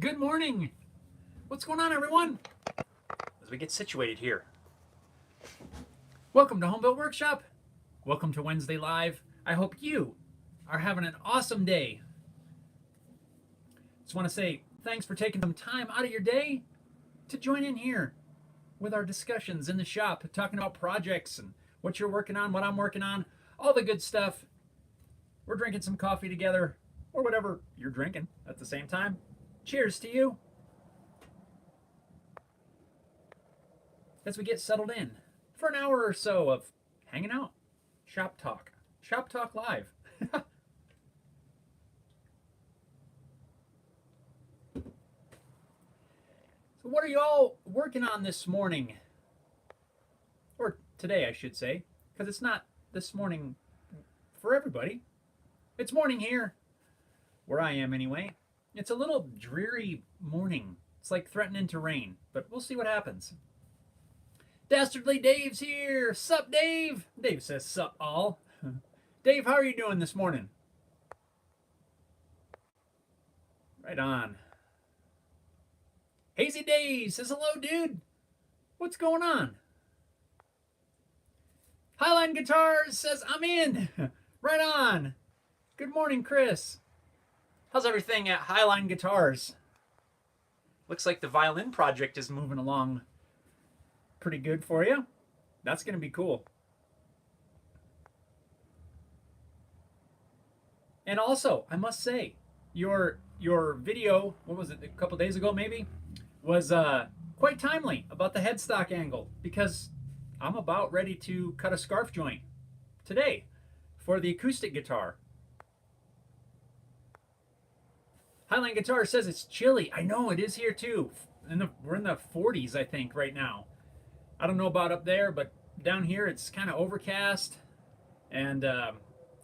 Good morning. What's going on, everyone? As we get situated here. Welcome to Homebuilt Workshop. Welcome to Wednesday Live. I hope you are having an awesome day. Just want to say thanks for taking some time out of your day to join in here with our discussions in the shop, talking about projects and what you're working on, what I'm working on, all the good stuff. We're drinking some coffee together, or whatever you're drinking at the same time. Cheers to you. As we get settled in for an hour or so of hanging out, shop talk live. So what are you all working on this morning? Or today, I should say, because it's not this morning for everybody. It's morning here, where I am anyway. It's a little dreary morning. It's like threatening to rain, but we'll see what happens. Dastardly Dave's here. Sup, Dave? Dave says sup all. Dave, how are you doing this morning? Right on. Hazy Dave says hello, dude. What's going on? Highline Guitars says I'm in. Right on. Good morning, Chris. How's everything at Highline Guitars? Looks like the violin project is moving along pretty good for you. That's going to be cool. And also, I must say, your video, what was it, a couple days ago maybe, was quite timely about the headstock angle, because I'm about ready to cut a scarf joint today for the acoustic guitar. Highline Guitar says it's chilly. I know, it is here too. We're in the 40s, I think, right now. I don't know about up there, but down here it's kind of overcast and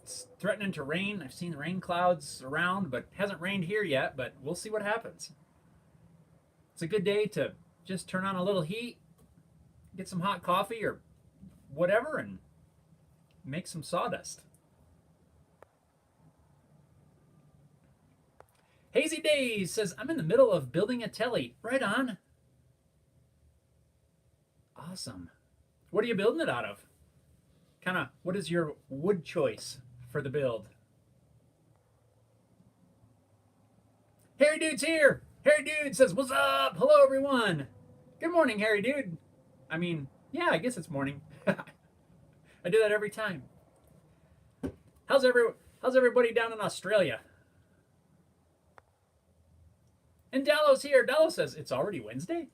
it's threatening to rain. I've seen rain clouds around, but it hasn't rained here yet, but we'll see what happens. It's a good day to just turn on a little heat, get some hot coffee or whatever, and make some sawdust. Hazy Days says, I'm in the middle of building a telly. Right on. Awesome. What are you building it out of? What is your wood choice for the build? Harry Dude's here. Harry Dude says, what's up? Hello, everyone. Good morning, Harry Dude. I mean, yeah, I guess it's morning. I do that every time. How's everybody down in Australia? And Dallo's here. Dallo says, it's already Wednesday?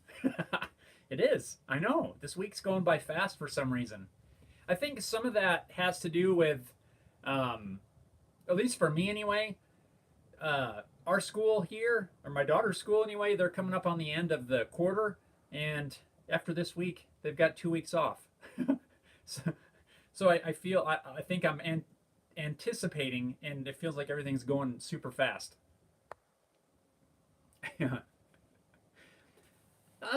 It is. I know. This week's going by fast for some reason. I think some of that has to do with, at least for me anyway, our school here, or my daughter's school anyway, they're coming up on the end of the quarter, and after this week, they've got 2 weeks off. So I think I'm anticipating, and it feels like everything's going super fast.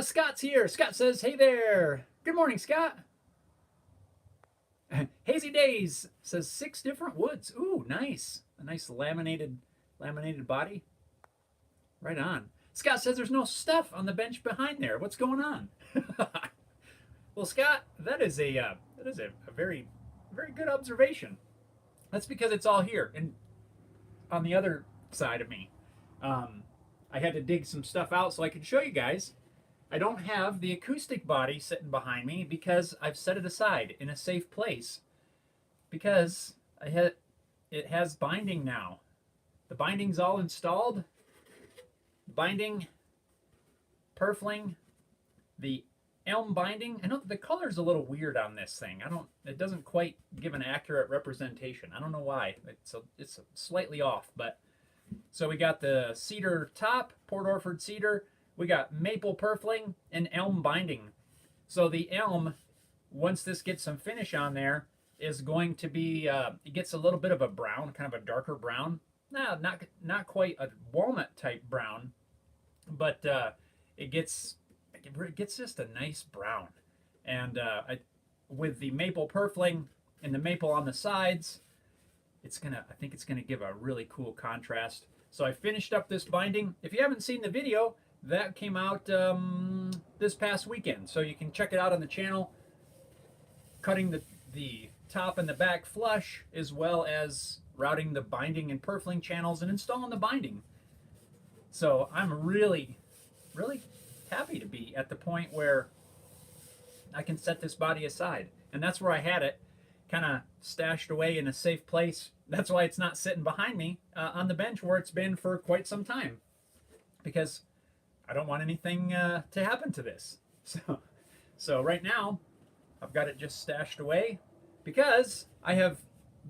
Scott's here. Scott says, hey there. Good morning, Scott. Hazy Days says 6 different woods. Ooh, nice. A nice laminated body. Right on. Scott says there's no stuff on the bench behind there. What's going on? Well, Scott, that is a very, very good observation. That's because it's all here and on the other side of me. I had to dig some stuff out so I could show you guys. I don't have the acoustic body sitting behind me because I've set it aside in a safe place. Because it has binding now. The binding's all installed. Binding, purfling, the elm binding. I know the color's a little weird on this thing. It doesn't quite give an accurate representation. I don't know why. It's slightly off, but so we got the cedar top, Port Orford cedar. We got maple purfling and elm binding. So the elm, once this gets some finish on there, is going to be, it gets a little bit of a brown, kind of a darker brown. No, not quite a walnut type brown, but it gets just a nice brown. And with the maple purfling and the maple on the sides, I think it's gonna give a really cool contrast. So I finished up this binding. If you haven't seen the video, that came out this past weekend. So you can check it out on the channel. Cutting the top and the back flush, as well as routing the binding and purfling channels and installing the binding. So I'm really, really happy to be at the point where I can set this body aside. And that's where I had it, kind of stashed away in a safe place. That's why it's not sitting behind me on the bench where it's been for quite some time, because I don't want anything to happen to this. So right now, I've got it just stashed away because I have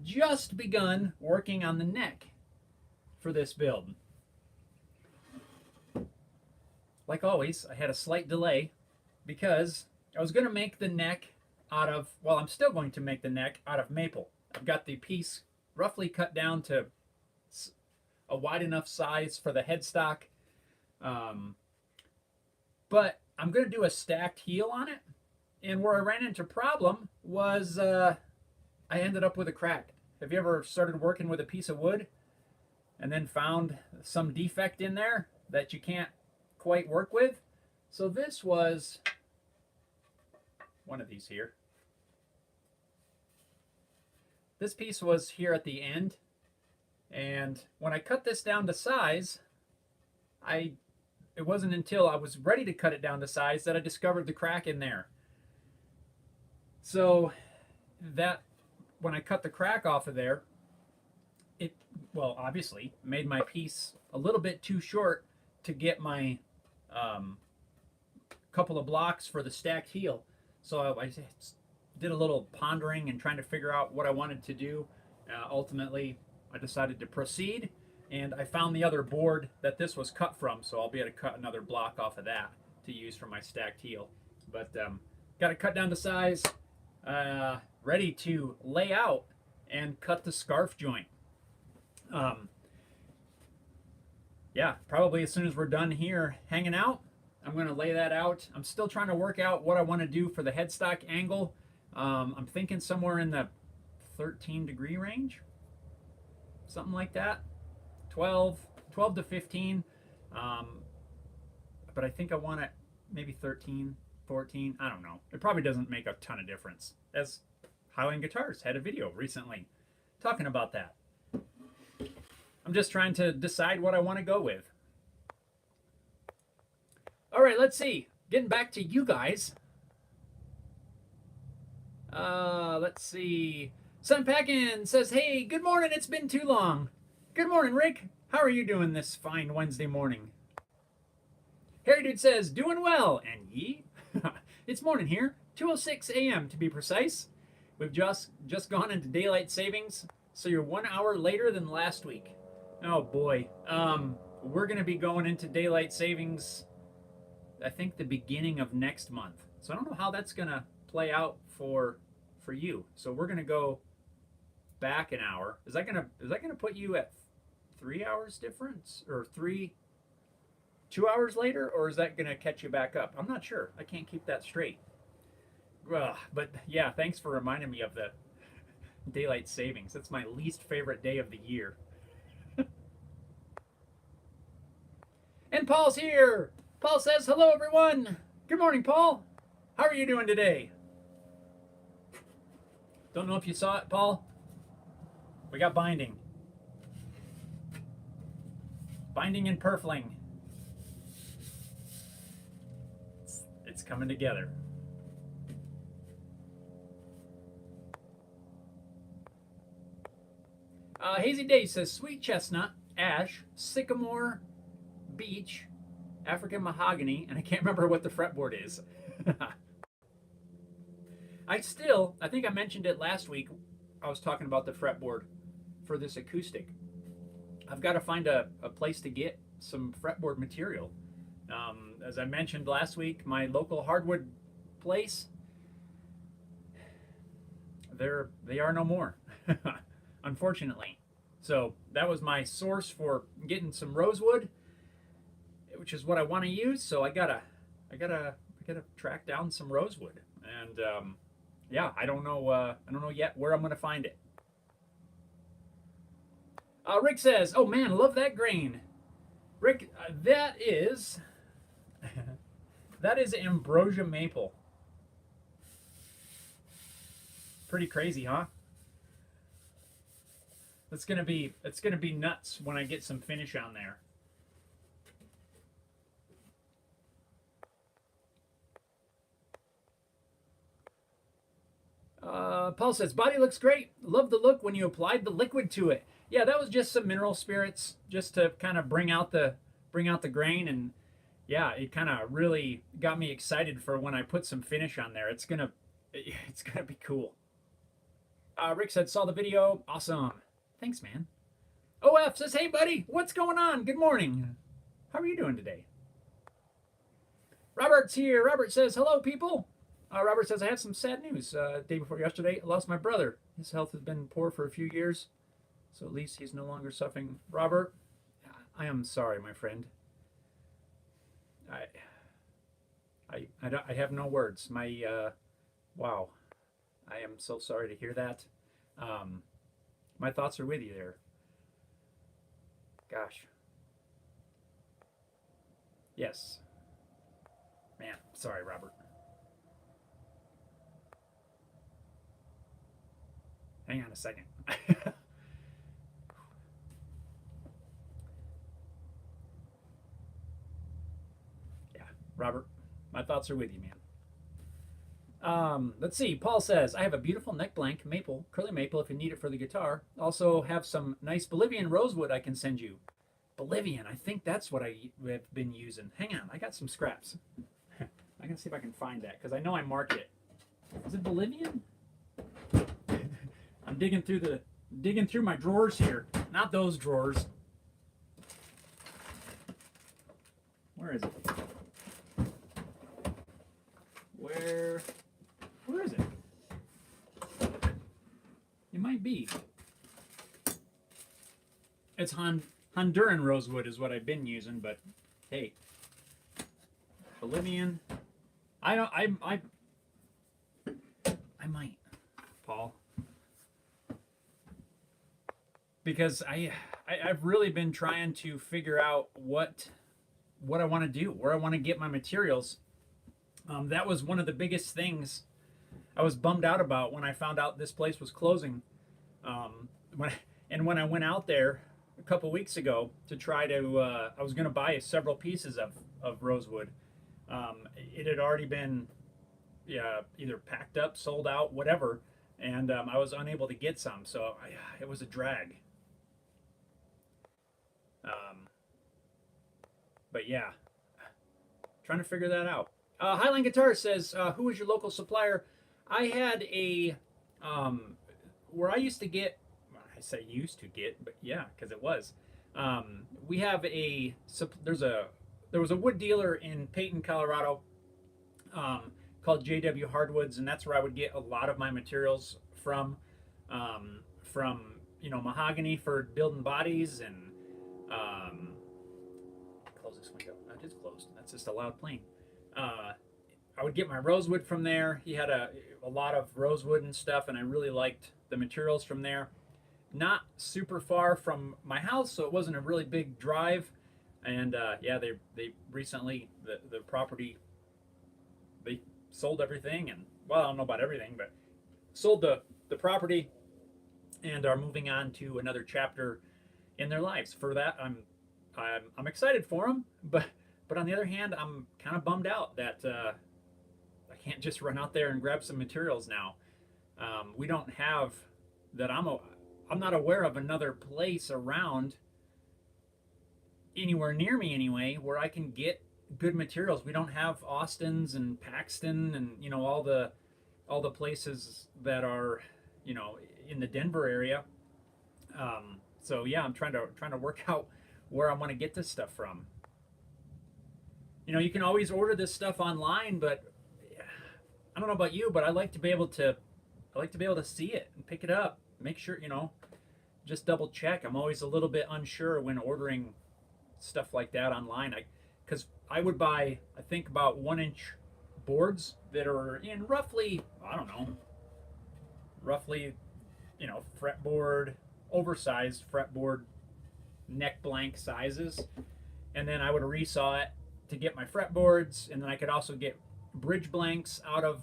just begun working on the neck for this build. Like always, I had a slight delay because I was going to make the neck out of, well, I'm still going to make the neck out of maple. I've got the piece roughly cut down to a wide enough size for the headstock. But I'm going to do a stacked heel on it. And where I ran into a problem was I ended up with a crack. Have you ever started working with a piece of wood and then found some defect in there that you can't quite work with? So this was one of these here. This piece was here at the end, and when I cut this down to size, it wasn't until I was ready to cut it down to size that I discovered the crack in there. So that, when I cut the crack off of there, it, well, obviously made my piece a little bit too short to get my couple of blocks for the stacked heel. So I did a little pondering and trying to figure out what I wanted to do. Ultimately, I decided to proceed, and I found the other board that this was cut from, so I'll be able to cut another block off of that to use for my stacked heel. But got it cut down to size, ready to lay out and cut the scarf joint. Yeah, probably as soon as we're done here hanging out, I'm going to lay that out. I'm still trying to work out what I want to do for the headstock angle. I'm thinking somewhere in the 13-degree range, something like that. 12 to 15. But I think I want it maybe 13, 14. I don't know. It probably doesn't make a ton of difference. As Highland Guitars had a video recently talking about that. I'm just trying to decide what I want to go with. All right, let's see. Getting back to you guys. Let's see. Sun Packin says, hey, good morning. It's been too long. Good morning, Rick. How are you doing this fine Wednesday morning? Harry Dude says, doing well. And ye? It's morning here. 2:06 a.m. to be precise. We've just gone into daylight savings, so you're 1 hour later than last week. Oh boy. We're going to be going into daylight savings, I think, the beginning of next month. So I don't know how that's going to play out for you. So we're going to go back an hour. Is that going to put you at 3 hours difference, or 2 hours later, or is that going to catch you back up? I'm not sure. I can't keep that straight. But yeah, thanks for reminding me of the daylight savings. That's my least favorite day of the year. And Paul's here. Paul says, hello, everyone. Good morning, Paul. How are you doing today? Don't know if you saw it, Paul. We got binding. Binding and purfling. It's coming together. Hazy Day says, sweet chestnut, ash, sycamore, beech, African mahogany, and I can't remember what the fretboard is. I think I mentioned it last week. I was talking about the fretboard for this acoustic. I've got to find a place to get some fretboard material. As I mentioned last week, my local hardwood place, they are no more, unfortunately. So that was my source for getting some rosewood, which is what I want to use. So I gotta track down some rosewood, and yeah, I don't know yet where I'm gonna find it. Rick says, oh man, love that grain. Rick, that is that is ambrosia maple. Pretty crazy, huh? It's gonna be nuts when I get some finish on there. Paul says, body looks great. Love the look when you applied the liquid to it. Yeah, that was just some mineral spirits just to kind of bring out the grain, and yeah, it kind of really got me excited for when I put some finish on there. It's gonna be cool. Rick said, saw the video. Awesome. Thanks, man. OF says, hey, buddy, what's going on? Good morning. How are you doing today? Robert's here. Robert says, hello, people. Robert says, I have some sad news. Day before yesterday, I lost my brother. His health has been poor for a few years, so at least he's no longer suffering. Robert, I am sorry, my friend. I have no words. Wow. I am so sorry to hear that. My thoughts are with you there. Gosh. Yes. Man, sorry, Robert. Hang on a second. Yeah, Robert, my thoughts are with you, man. Let's see. Paul says, I have a beautiful neck blank maple, curly maple if you need it for the guitar. Also have some nice Bolivian rosewood I can send you. Bolivian, I think that's what I have been using. Hang on, I got some scraps. I can see if I can find that because I know I marked it. Is it Bolivian? I'm digging through my drawers here. Not those drawers. Where is it? Where is it? It might be. It's Honduran rosewood is what I've been using, but hey, Bolivian. I might, Paul, because I've really been trying to figure out what I want to do, where I want to get my materials. That was one of the biggest things I was bummed out about when I found out this place was closing. When I went out there a couple weeks ago to try to, I was going to buy several pieces of rosewood. It had already been, either packed up, sold out, whatever, and I was unable to get some. So it was a drag. But yeah, trying to figure that out. Highline Guitar says, who is your local supplier? I had a, where I used to get, I say used to get, but yeah, because it was. We have there was a wood dealer in Peyton, Colorado, called JW Hardwoods, and that's where I would get a lot of my materials from, mahogany for building bodies, and close this window. It is closed. That's just a loud plane. I would get my rosewood from there. He had a lot of rosewood and stuff, and I really liked the materials from there. Not super far from my house, so it wasn't a really big drive. And they recently, the property, they sold everything, and well, I don't know about everything, but sold the property and are moving on to another chapter in their lives. For that, I'm excited for them, but on the other hand, I'm kind of bummed out that I can't just run out there and grab some materials now. We don't have that. I'm not aware of another place around anywhere near me anyway where I can get good materials. We don't have Austin's and Paxton and all the places that are in the Denver area. So yeah, I'm trying to work out where I want to get this stuff from. You can always order this stuff online, but I don't know about you, but I like to be able to see it and pick it up, make sure, just double check. I'm always a little bit unsure when ordering stuff like that online. Because I would buy, I think, about 1-inch boards that are in roughly, I don't know, fretboard, oversized fretboard neck blank sizes, and then I would resaw it to get my fretboards, and then I could also get bridge blanks out of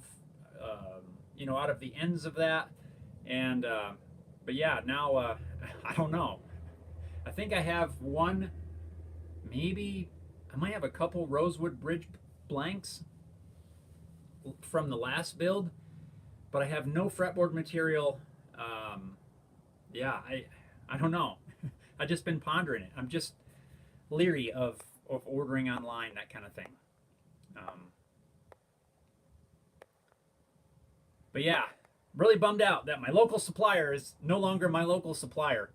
out of the ends of that. And but yeah, now I don't know. I think I have one, maybe I might have a couple rosewood bridge blanks from the last build, but I have no fretboard material. Yeah, I don't know. I've just been pondering it. I'm just leery of ordering online, that kind of thing. But yeah, really bummed out that my local supplier is no longer my local supplier.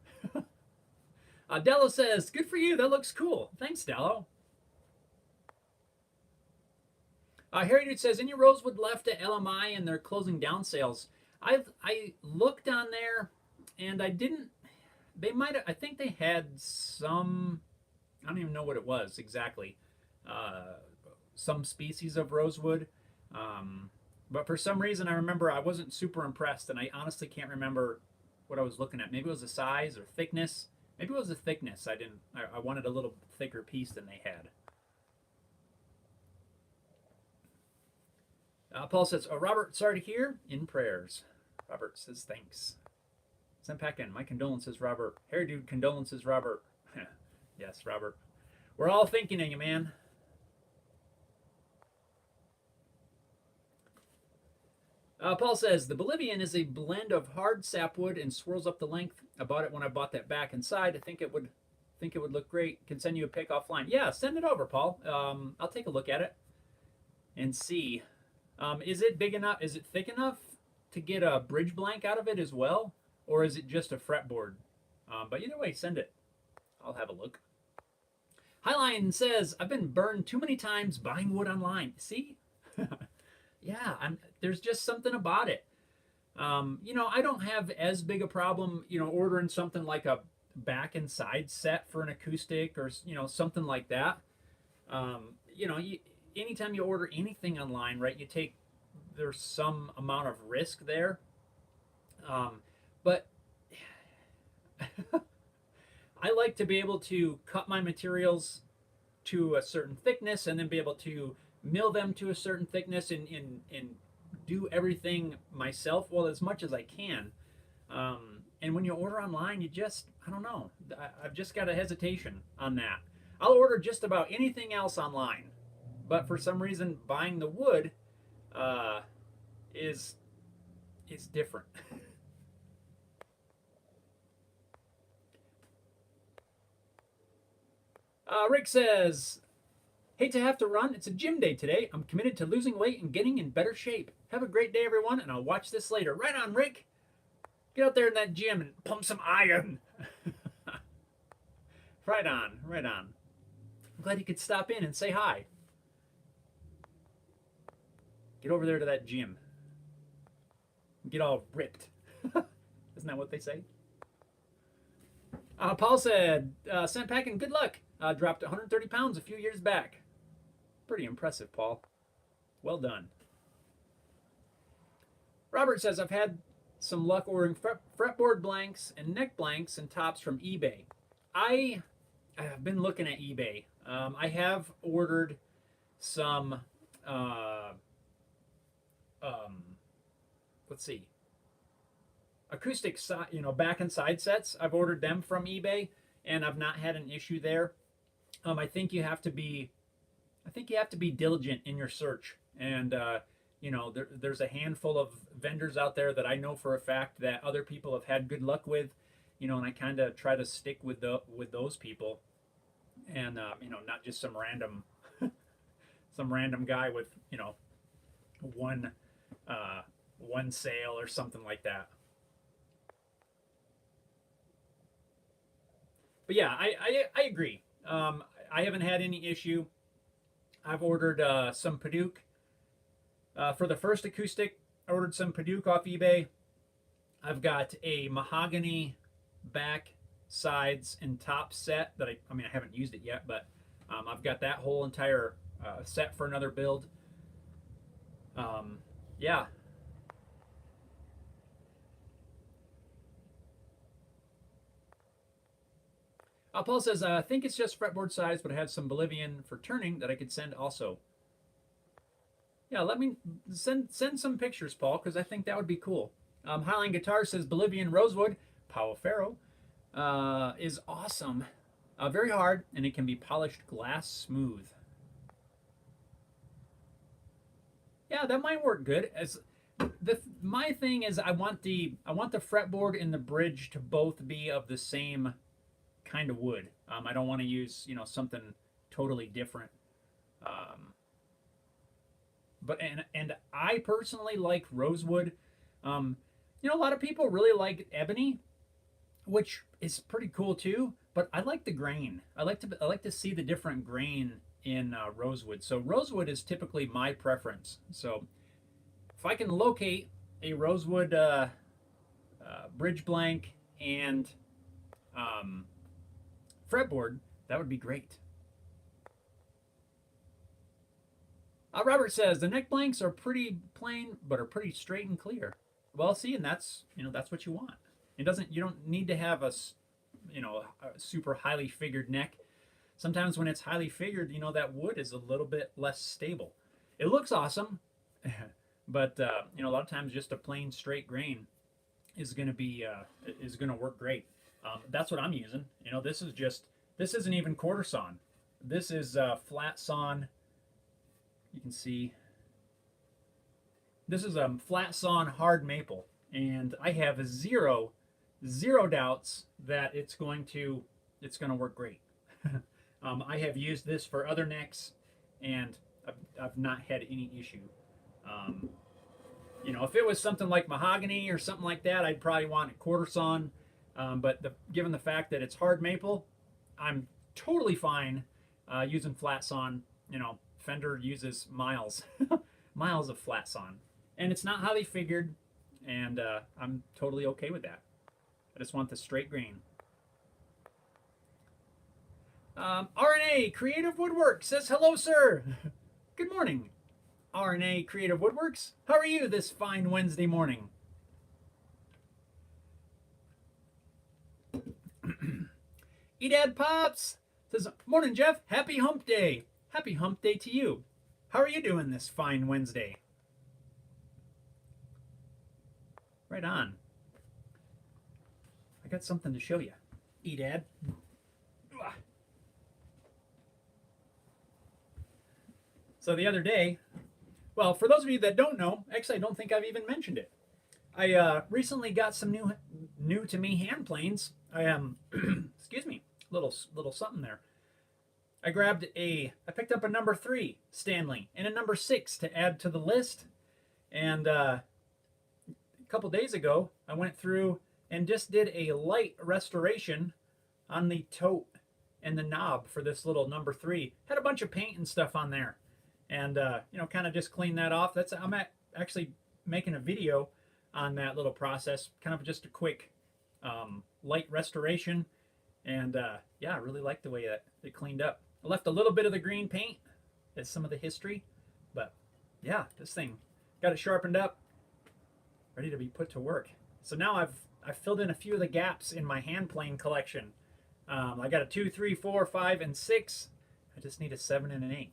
Dello says, "Good for you. That looks cool." Thanks, Dello. Harry Dude says, "Any rosewood left at LMI and they're closing down sales?" I looked on there, and I didn't. They might have. I think they had some. I don't even know what it was exactly. Some species of rosewood. But for some reason, I remember I wasn't super impressed, and I honestly can't remember what I was looking at. Maybe it was the size or thickness. Maybe it was the thickness. I didn't. I wanted a little thicker piece than they had. Paul says, "Oh, Robert, sorry to hear. In prayers." Robert says, "Thanks." Send back in. My condolences, Robert. Harry Dude, condolences, Robert. Yes, Robert. We're all thinking of you, man. Paul says, "The Bolivian is a blend of hard sapwood and swirls up the length. I bought it when I bought that back and side. I think it would look great. Can send you a pic offline." Yeah, send it over, Paul. I'll take a look at it and see. Is it big enough? Is it thick enough to get a bridge blank out of it as well? Or is it just a fretboard? But either way, send it. I'll have a look. Highline says, "I've been burned too many times buying wood online." See? Yeah, there's just something about it. I don't have as big a problem, ordering something like a back and side set for an acoustic or, something like that. Anytime you order anything online, right, there's some amount of risk there. But I like to be able to cut my materials to a certain thickness and then be able to mill them to a certain thickness and do everything myself, well, as much as I can. And when you order online, I don't know. I've just got a hesitation on that. I'll order just about anything else online, but for some reason, buying the wood is different. Rick says, "Hate to have to run. It's a gym day today. I'm committed to losing weight and getting in better shape. Have a great day, everyone, and I'll watch this later." Right on, Rick. Get out there in that gym and pump some iron. Right on, right on. I'm glad you could stop in and say hi. Get over there to that gym. Get all ripped. Isn't that what they say? Paul said, "Sent packing, good luck. Dropped 130 pounds a few years back." Pretty impressive, Paul. Well done. Robert says, "I've had some luck ordering fretboard blanks and neck blanks and tops from eBay." I have been looking at eBay. I have ordered some, let's see, acoustic, back and side sets. I've ordered them from eBay, and I've not had an issue there. I think you have to be diligent in your search, and there's a handful of vendors out there that I know for a fact that other people have had good luck with, and I kind of try to stick with those people, and not just some random guy with one sale or something like that. But yeah, I agree. I haven't had any issue. I've ordered some Paduke. For the first acoustic, I ordered some Paduke off eBay. I've got a mahogany back, sides, and top set that I haven't used it yet, but I've got that whole entire set for another build. Yeah. Paul says, I think it's just fretboard size, but I have some Bolivian for turning that I could send also. Yeah, let me send some pictures, Paul, because I think that would be cool. Highline Guitar says Bolivian Rosewood, Pau Ferro, is awesome. Very hard, and it can be polished glass smooth. Yeah, that might work good. As my thing is, I want the fretboard and the bridge to both be of the same kind of wood. I don't want to use something totally different. But I personally like rosewood. A lot of people really like ebony, which is pretty cool too. But I like the grain. I like to see the different grain in rosewood. So rosewood is typically my preference. So if I can locate a rosewood bridge blank and fretboard, that would be great. Robert says the neck blanks are pretty plain, but are pretty straight and clear. Well, see, and that's what you want. You don't need to have a super highly figured neck. Sometimes when it's highly figured, that wood is a little bit less stable. It looks awesome, but a lot of times just a plain straight grain is going to work great. That's what I'm using. This isn't even quarter sawn. This is flat sawn. You can see this is a flat sawn hard maple, and I have zero doubts that it's going to work great. I have used this for other necks, and I've not had any issue. If it was something like mahogany or something like that, I'd probably want a quarter sawn. But given the fact that it's hard maple, I'm totally fine using flat sawn. Fender uses miles of flat sawn, and it's not highly figured, and I'm totally okay with that. I just want the straight grain. RNA Creative Woodwork says hello, sir. Good morning, RNA Creative Woodworks. How are you this fine Wednesday morning? Edad Pops says, morning, Jeff. Happy hump day. Happy hump day to you. How are you doing this fine Wednesday? Right on. I got something to show you. Edad. So the other day, well, for those of you that don't know, actually I don't think I've even mentioned it. I recently got some new to me hand planes. I excuse me, little something there. I picked up a number 3 Stanley and a number 6 to add to the list. And a couple days ago, I went through and just did a light restoration on the tote and the knob for this little number 3. Had a bunch of paint and stuff on there, and kind of just clean that off. I'm actually making a video on that little process, kind of just a quick light restoration, and yeah, I really like the way it cleaned up. I left a little bit of the green paint as some of the history, but yeah, this thing got it sharpened up, ready to be put to work. So now I've filled in a few of the gaps in my hand plane collection. I got a 2, 3, 4, 5, and 6. I just need a 7 and an 8.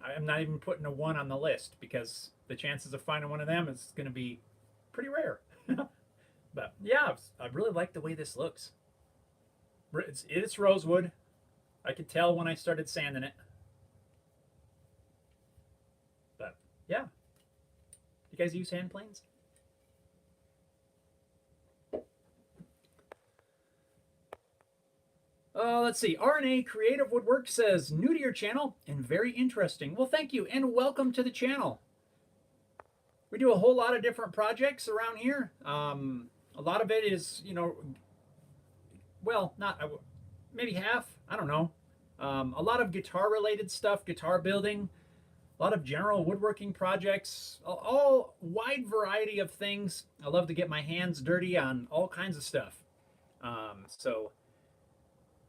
I'm not even putting a 1 on the list because the chances of finding one of them is going to be pretty rare. But yeah, I really like the way this looks. It's rosewood. I could tell when I started sanding it. But yeah. You guys use hand planes? Let's see. RNA Creative Woodwork says, new to your channel and very interesting. Well, thank you and welcome to the channel. We do a whole lot of different projects around here. A lot of it is, well, not maybe half. I don't know. A lot of guitar related stuff, guitar building, a lot of general woodworking projects, all wide variety of things. I love to get my hands dirty on all kinds of stuff. So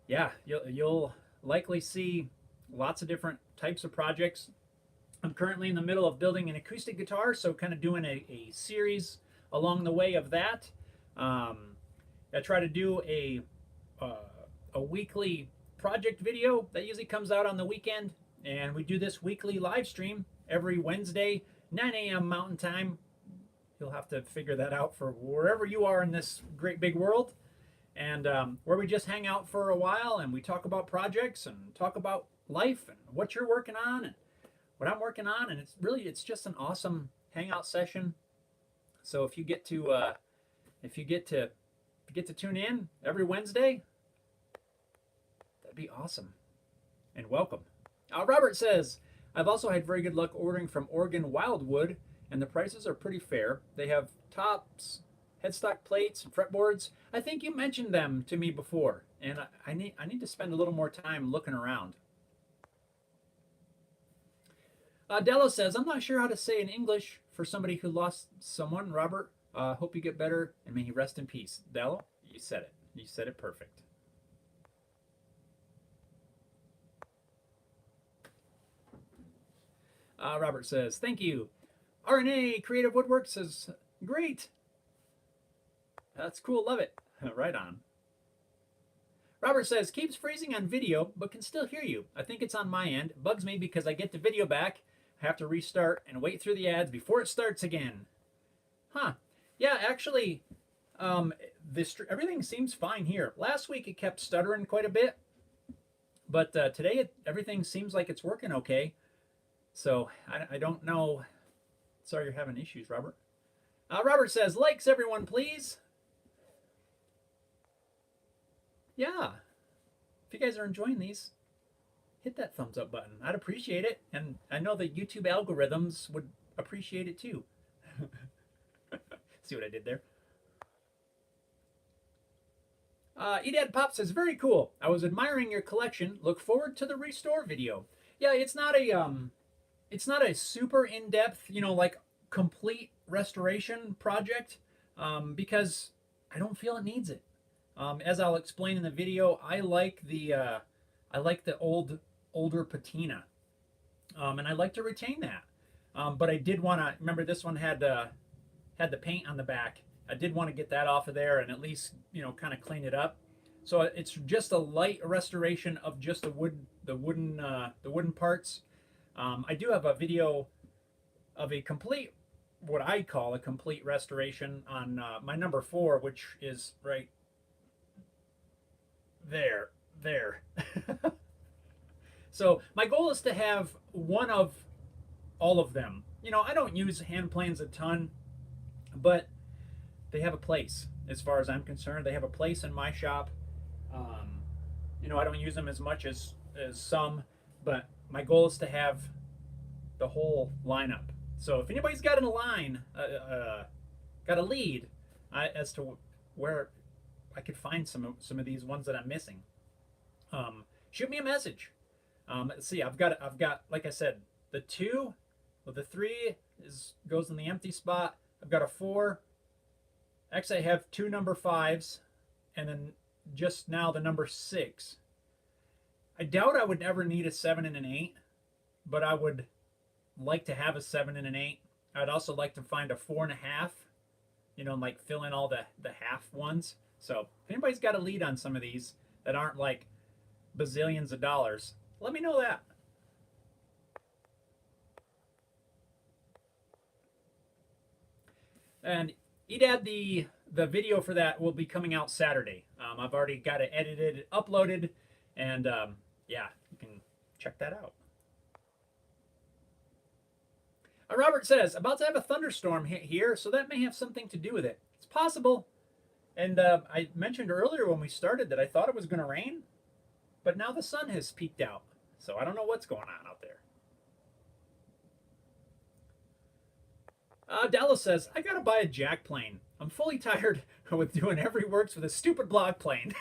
yeah, you'll likely see lots of different types of projects. I'm currently in the middle of building an acoustic guitar, so kind of doing a series along the way of that. I try to do a a weekly project video that usually comes out on the weekend, and we do this weekly live stream every Wednesday, 9 a.m. Mountain Time. You'll have to figure that out for wherever you are in this great big world, and where we just hang out for a while and we talk about projects and talk about life and what you're working on and what I'm working on, and it's just an awesome hangout session. So if you get to tune in every Wednesday, that'd be awesome. And welcome. Robert says, I've also had very good luck ordering from Oregon Wildwood, and the prices are pretty fair. They have tops, headstock plates, and fretboards. I think you mentioned them to me before, and I need to spend a little more time looking around. Dello says, I'm not sure how to say in English for somebody who lost someone. Robert, hope you get better, and may he rest in peace. Dello, you said it. You said it perfect. Robert says, thank you. RNA Creative Woodwork says, great. That's cool. Love it. Right on. Robert says, keeps freezing on video, but can still hear you. I think it's on my end. It bugs me because I get the video back. I have to restart and wait through the ads before it starts again. Huh. Yeah, actually, everything seems fine here. Last week it kept stuttering quite a bit, but today everything seems like it's working okay. So I don't know. Sorry you're having issues, Robert. Robert says, likes everyone, please. Yeah. If you guys are enjoying these, hit that thumbs up button. I'd appreciate it. And I know the YouTube algorithms would appreciate it too. See what I did there? Edad Pop says, very cool. I was admiring your collection. Look forward to the restore video. Yeah, it's not a super in-depth, like complete restoration project, because I don't feel it needs it. As I'll explain in the video, I like the older patina, and I like to retain that. But I did want to remember this one had the paint on the back. I did want to get that off of there and at least kind of clean it up. So it's just a light restoration of just the wooden parts. I do have a video of a complete, what I call a complete restoration on my number 4, which is right there. So my goal is to have one of all of them. I don't use hand planes a ton, but they have a place as far as I'm concerned. They have a place in my shop. I don't use them as much as some, but my goal is to have the whole lineup. So if anybody's got got a lead as to where I could find some of these ones that I'm missing, shoot me a message. Let's see, I've got like I said, the 2, well, the 3 goes in the empty spot. I've got a 4. Actually, I have 2 number 5s, and then just now the number 6. I doubt I would ever need a 7 and an 8, but I would like to have a 7 and an 8. I'd also like to find a 4.5, and like fill in all the half ones. So if anybody's got a lead on some of these that aren't like bazillions of dollars, let me know that. And Edad, the video for that will be coming out Saturday. I've already got it edited, uploaded, and yeah, you can check that out. Robert says, about to have a thunderstorm here, so that may have something to do with it. It's possible. And I mentioned earlier when we started that I thought it was going to rain, but now the sun has peeked out. So I don't know what's going on out there. Dallas says, I got to buy a jack plane. I'm fully tired with doing every works with a stupid block plane.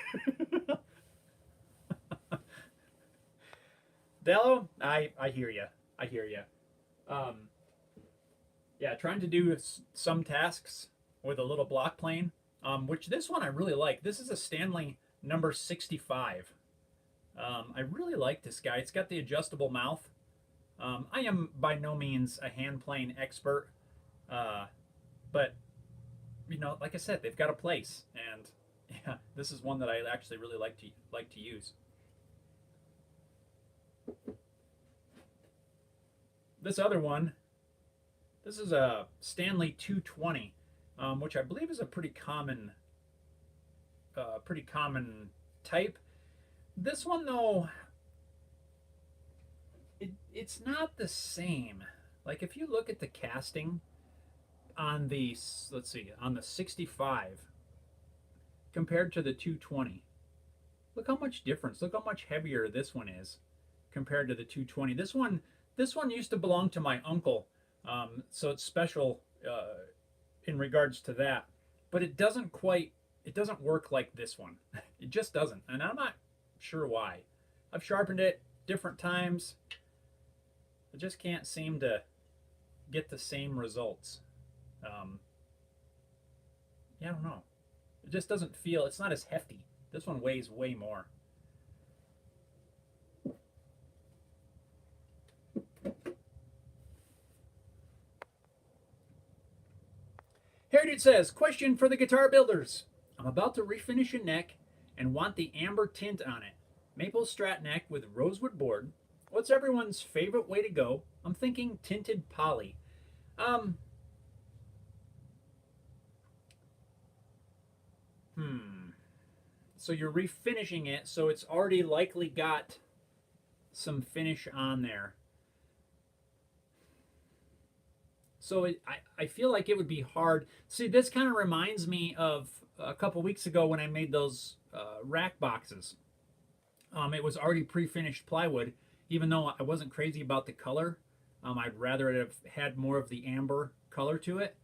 Dello, I hear you. I hear you. Yeah, trying to do some tasks with a little block plane, which this one I really like. This is a Stanley number 65. I really like this guy. It's got the adjustable mouth. I am by no means a hand plane expert, but like I said, they've got a place, and Yeah, this is one that I actually really like to use. This other one, this is a Stanley 220, which I believe is a pretty common type. This one though, it's not the same. Like if you look at the casting on the, let's see, on the 65 compared to the 220, look how much difference. Look how much heavier this one is compared to the 220. This one used to belong to my uncle, so it's special in regards to that. But it doesn't work like this one. It just doesn't, and I'm not sure why. I've sharpened it different times. I just can't seem to get the same results. Yeah, I don't know. It just doesn't feel. It's not as hefty. This one weighs way more. Heritage says, question for the guitar builders. I'm about to refinish a neck and want the amber tint on it. Maple strat neck with rosewood board. What's everyone's favorite way to go? I'm thinking tinted poly. Um, So you're refinishing it, so it's already likely got some finish on there. So I feel like it would be hard. See, this kind of reminds me of a couple weeks ago when I made those rack boxes. It was already pre-finished plywood, even though I wasn't crazy about the color. I'd rather it have had more of the amber color to it.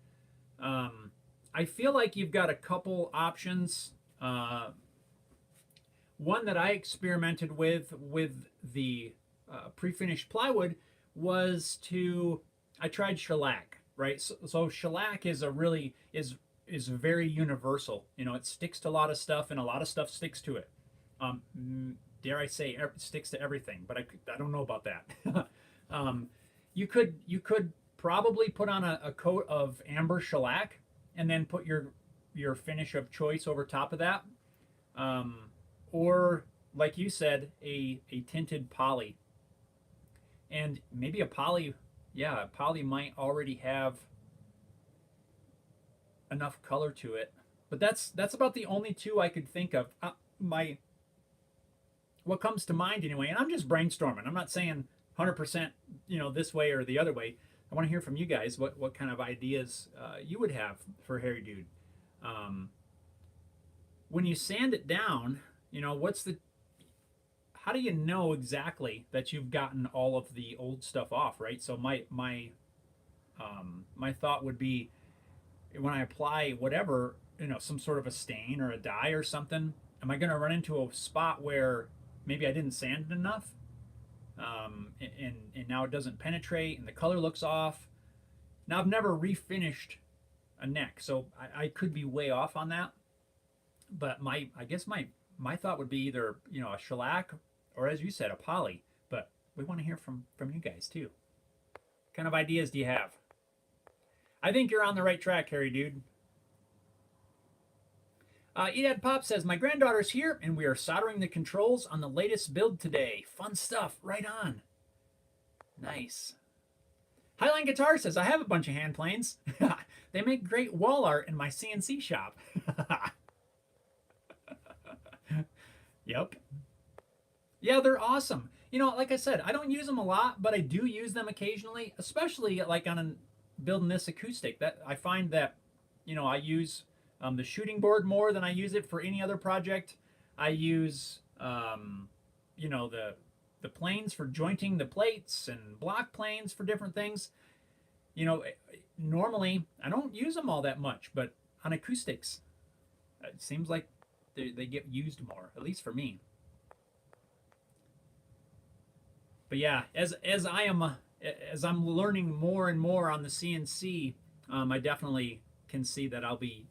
I feel like you've got a couple options. One that I experimented with the pre-finished plywood was I tried shellac, right? So shellac is very universal. You know, it sticks to a lot of stuff, and a lot of stuff sticks to it. Um, dare I say, it sticks to everything, but I don't know about that. You could probably put on a coat of amber shellac, and then put your finish of choice over top of that, or like you said, a tinted poly, and maybe a poly. Yeah, a poly might already have enough color to it, but that's about the only two I could think of. My What comes to mind anyway, and I'm just brainstorming. I'm not saying 100%, this way or the other way. I want to hear from you guys what kind of ideas you would have for Hairy Dude. Um, when you sand it down, how do you know exactly that you've gotten all of the old stuff off, right? So my thought would be, when I apply whatever, some sort of a stain or a dye or something, am I going to run into a spot where maybe I didn't sand it enough, and now it doesn't penetrate and the color looks off? Now I've never refinished a neck, so I could be way off on that. But I guess my thought would be either a shellac or, as you said, a poly. But we want to hear from you guys too. What kind of ideas do you have? I think you're on the right track, Harry Dude. Edad Pop says, my granddaughter's here and we are soldering the controls on the latest build today. Fun stuff. Right on. Nice. Highline Guitar says, I have a bunch of hand planes. They make great wall art in my CNC shop. Yep. Yeah, they're awesome. Like I said, I don't use them a lot, but I do use them occasionally, especially like building this acoustic. That I find that, I use the shooting board more than I use it for any other project. I use, the planes for jointing the plates, and block planes for different things. Normally I don't use them all that much, but on acoustics, it seems like they get used more, at least for me. But yeah, as I'm learning more and more on the CNC, I definitely can see that I'll be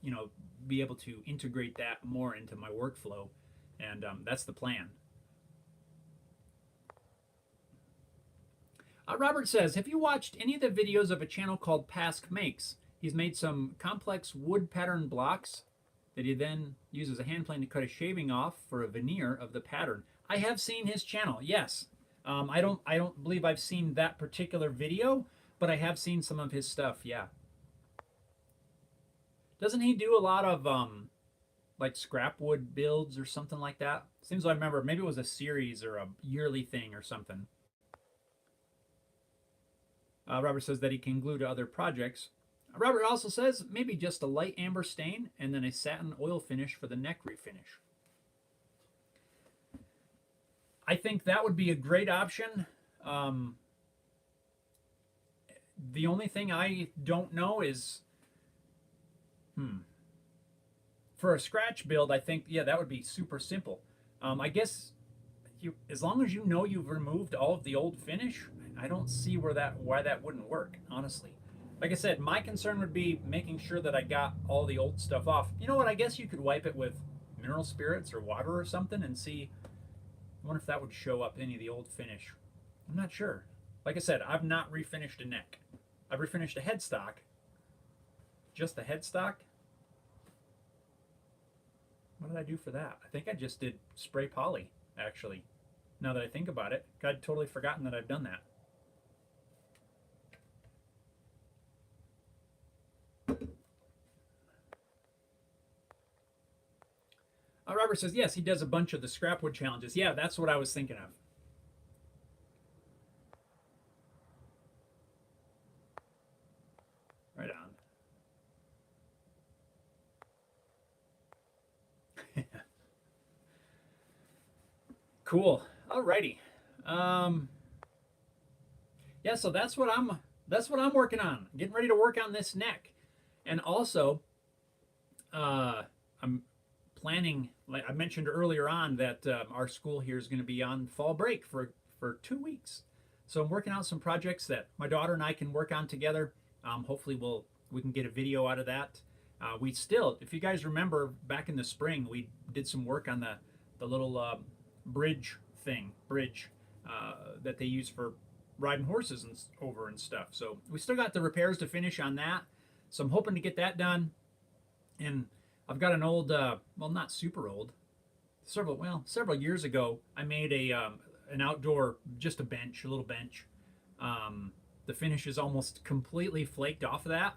able to integrate that more into my workflow, and that's the plan. Robert says, have you watched any of the videos of a channel called Pask Makes? He's made some complex wood pattern blocks. that he then uses a hand plane to cut a shaving off for a veneer of the pattern. I have seen his channel, yes. I don't believe I've seen that particular video, but I have seen some of his stuff, yeah. Doesn't he do a lot of like scrap wood builds or something like that? Seems like I remember maybe it was a series or a yearly thing or something. Robert says that he can glue to other projects. Robert also says maybe just a light amber stain and then a satin oil finish for the neck refinish. I think that would be a great option. The only thing I don't know is, for a scratch build, I think, yeah, that would be super simple. I guess as long as you know you've removed all of the old finish, I don't see why that wouldn't work, honestly. Like I said, my concern would be making sure that I got all the old stuff off. You know what? I guess you could wipe it with mineral spirits or water or something and see. I wonder if that would show up any of the old finish. I'm not sure. Like I said, I've not refinished a neck. I've refinished a headstock. Just the headstock. What did I do for that? I think I just did spray poly, actually. Now that I think about it, I'd totally forgotten that I've done that. Robert says, yes, he does a bunch of the scrapwood challenges. Yeah, that's what I was thinking of. Right on. Cool. Alrighty. Yeah, so that's what I'm working on. Getting ready to work on this neck. And also, I'm planning, like I mentioned earlier on, that our school here is going to be on fall break for 2 weeks. So I'm working out some projects that my daughter and I can work on together. Hopefully we can get a video out of that. We still, if you guys remember, back in the spring, we did some work on the little bridge that they use for riding horses and over and stuff. So we still got the repairs to finish on that. So I'm hoping to get that done. And I've got an old, well, not super old, several years ago, I made an outdoor, just a bench, a little bench. The finish is almost completely flaked off of that.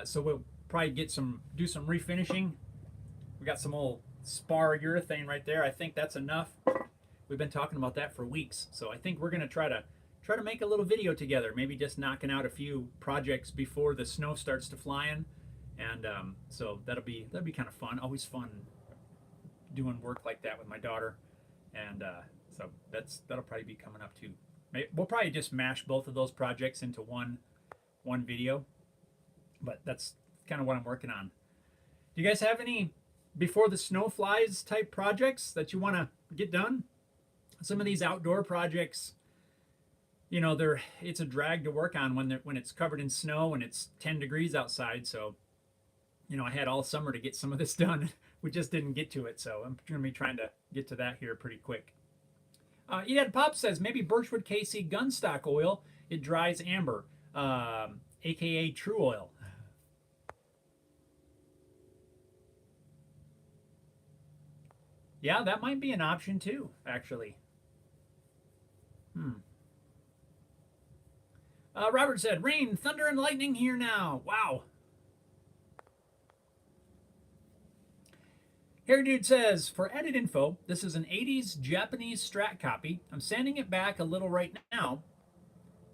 So we'll probably do some refinishing. We got some old spar urethane right there. I think that's enough. We've been talking about that for weeks. So I think we're going to try to make a little video together, maybe just knocking out a few projects before the snow starts to flying. And so that'll be kind of fun. Always fun doing work like that with my daughter. And so that'll probably be coming up too. We'll probably just mash both of those projects into one video. But that's kind of what I'm working on. Do you guys have any before the snow flies type projects that you want to get done? Some of these outdoor projects, you know, it's a drag to work on when it's covered in snow and it's 10 degrees outside. So, you know, I had all summer to get some of this done. We just didn't get to it. So I'm going to be trying to get to that here pretty quick. Edad Pop says maybe Birchwood KC gunstock oil. It dries amber, aka True Oil. Yeah, that might be an option too, actually. Robert said, rain, thunder, and lightning here now. Wow. Hair Dude says, for added info, this is an 80s Japanese Strat copy. I'm sanding it back a little right now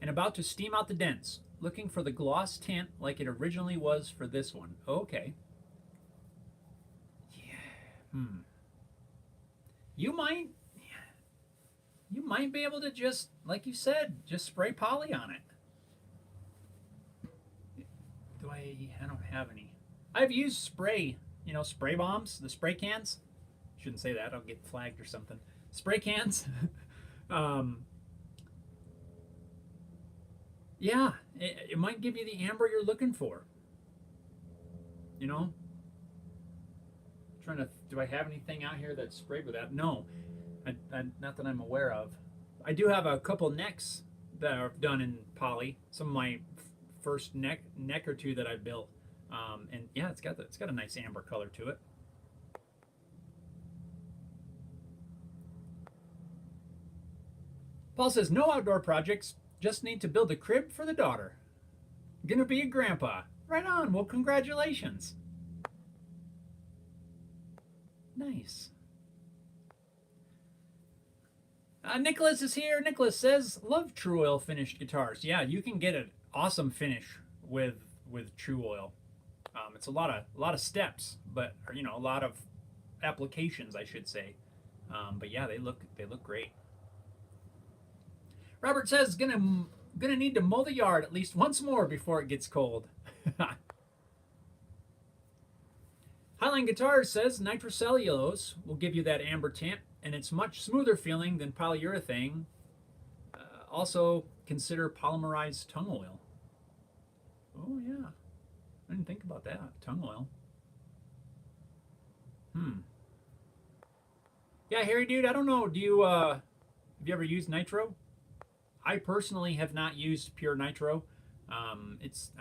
and about to steam out the dents. Looking for the gloss tint like it originally was for this one. Okay. Yeah. You might be able to just, like you said, just spray poly on it. I don't have any. I've used spray, you know, spray bombs, the spray cans. Shouldn't say that, I'll get flagged or something. Spray cans. Yeah, it might give you the amber you're looking for. You know? Do I have anything out here that's sprayed with that? No, not that I'm aware of. I do have a couple necks that are done in poly. Some of my first neck or two that I built, and yeah, it's got a nice amber color to it. Paul says, no outdoor projects. Just need to build a crib for the daughter. Gonna be a grandpa. Right on. Well, congratulations. Nice. Nicholas is here. Nicholas says, love True Oil finished guitars. Yeah, you can get an awesome finish with True Oil. It's a lot of steps, but a lot of applications, I should say. But yeah, they look great. Robert says, gonna need to mow the yard at least once more before it gets cold. Highline Guitars says nitrocellulose will give you that amber tint, and it's much smoother feeling than polyurethane. Also, consider polymerized tongue oil. Oh yeah, I didn't think about that. Tongue oil. Yeah, Harry dude, I don't know. Do you have you ever used nitro? I personally have not used pure nitro. I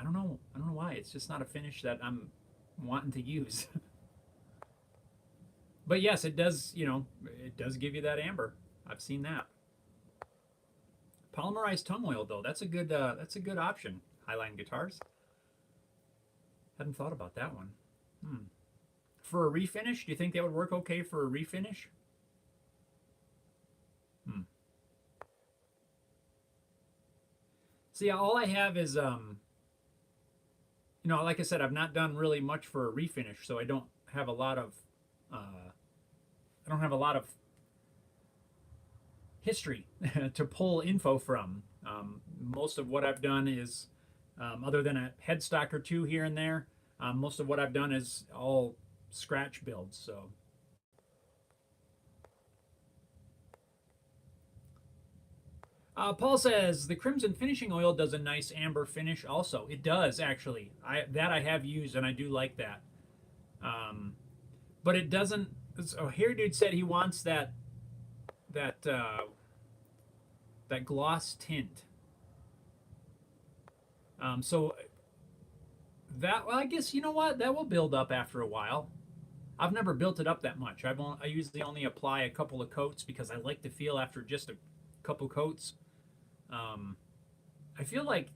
don't know why. It's just not a finish that I'm wanting to use. But yes, it does. It does give you that amber. I've seen that. Polymerized tongue oil, though, that's a good option. Highline Guitars. Hadn't thought about that one. For a refinish, do you think that would work okay for a refinish? See, all I have is, like I said, I've not done really much for a refinish, so I don't have a lot of, history to pull info from. Most of what I've done is, other than a headstock or two here and there, most of what I've done is all scratch builds. So. Paul says the Crimson Finishing Oil does a nice amber finish. Also, it does actually. I have used and I do like that. But it doesn't. So here, dude said he wants that gloss tint. So that, well, I guess you know what, that will build up after a while. I've never built it up that much. I usually only apply a couple of coats because I like to feel after just a couple coats. I feel like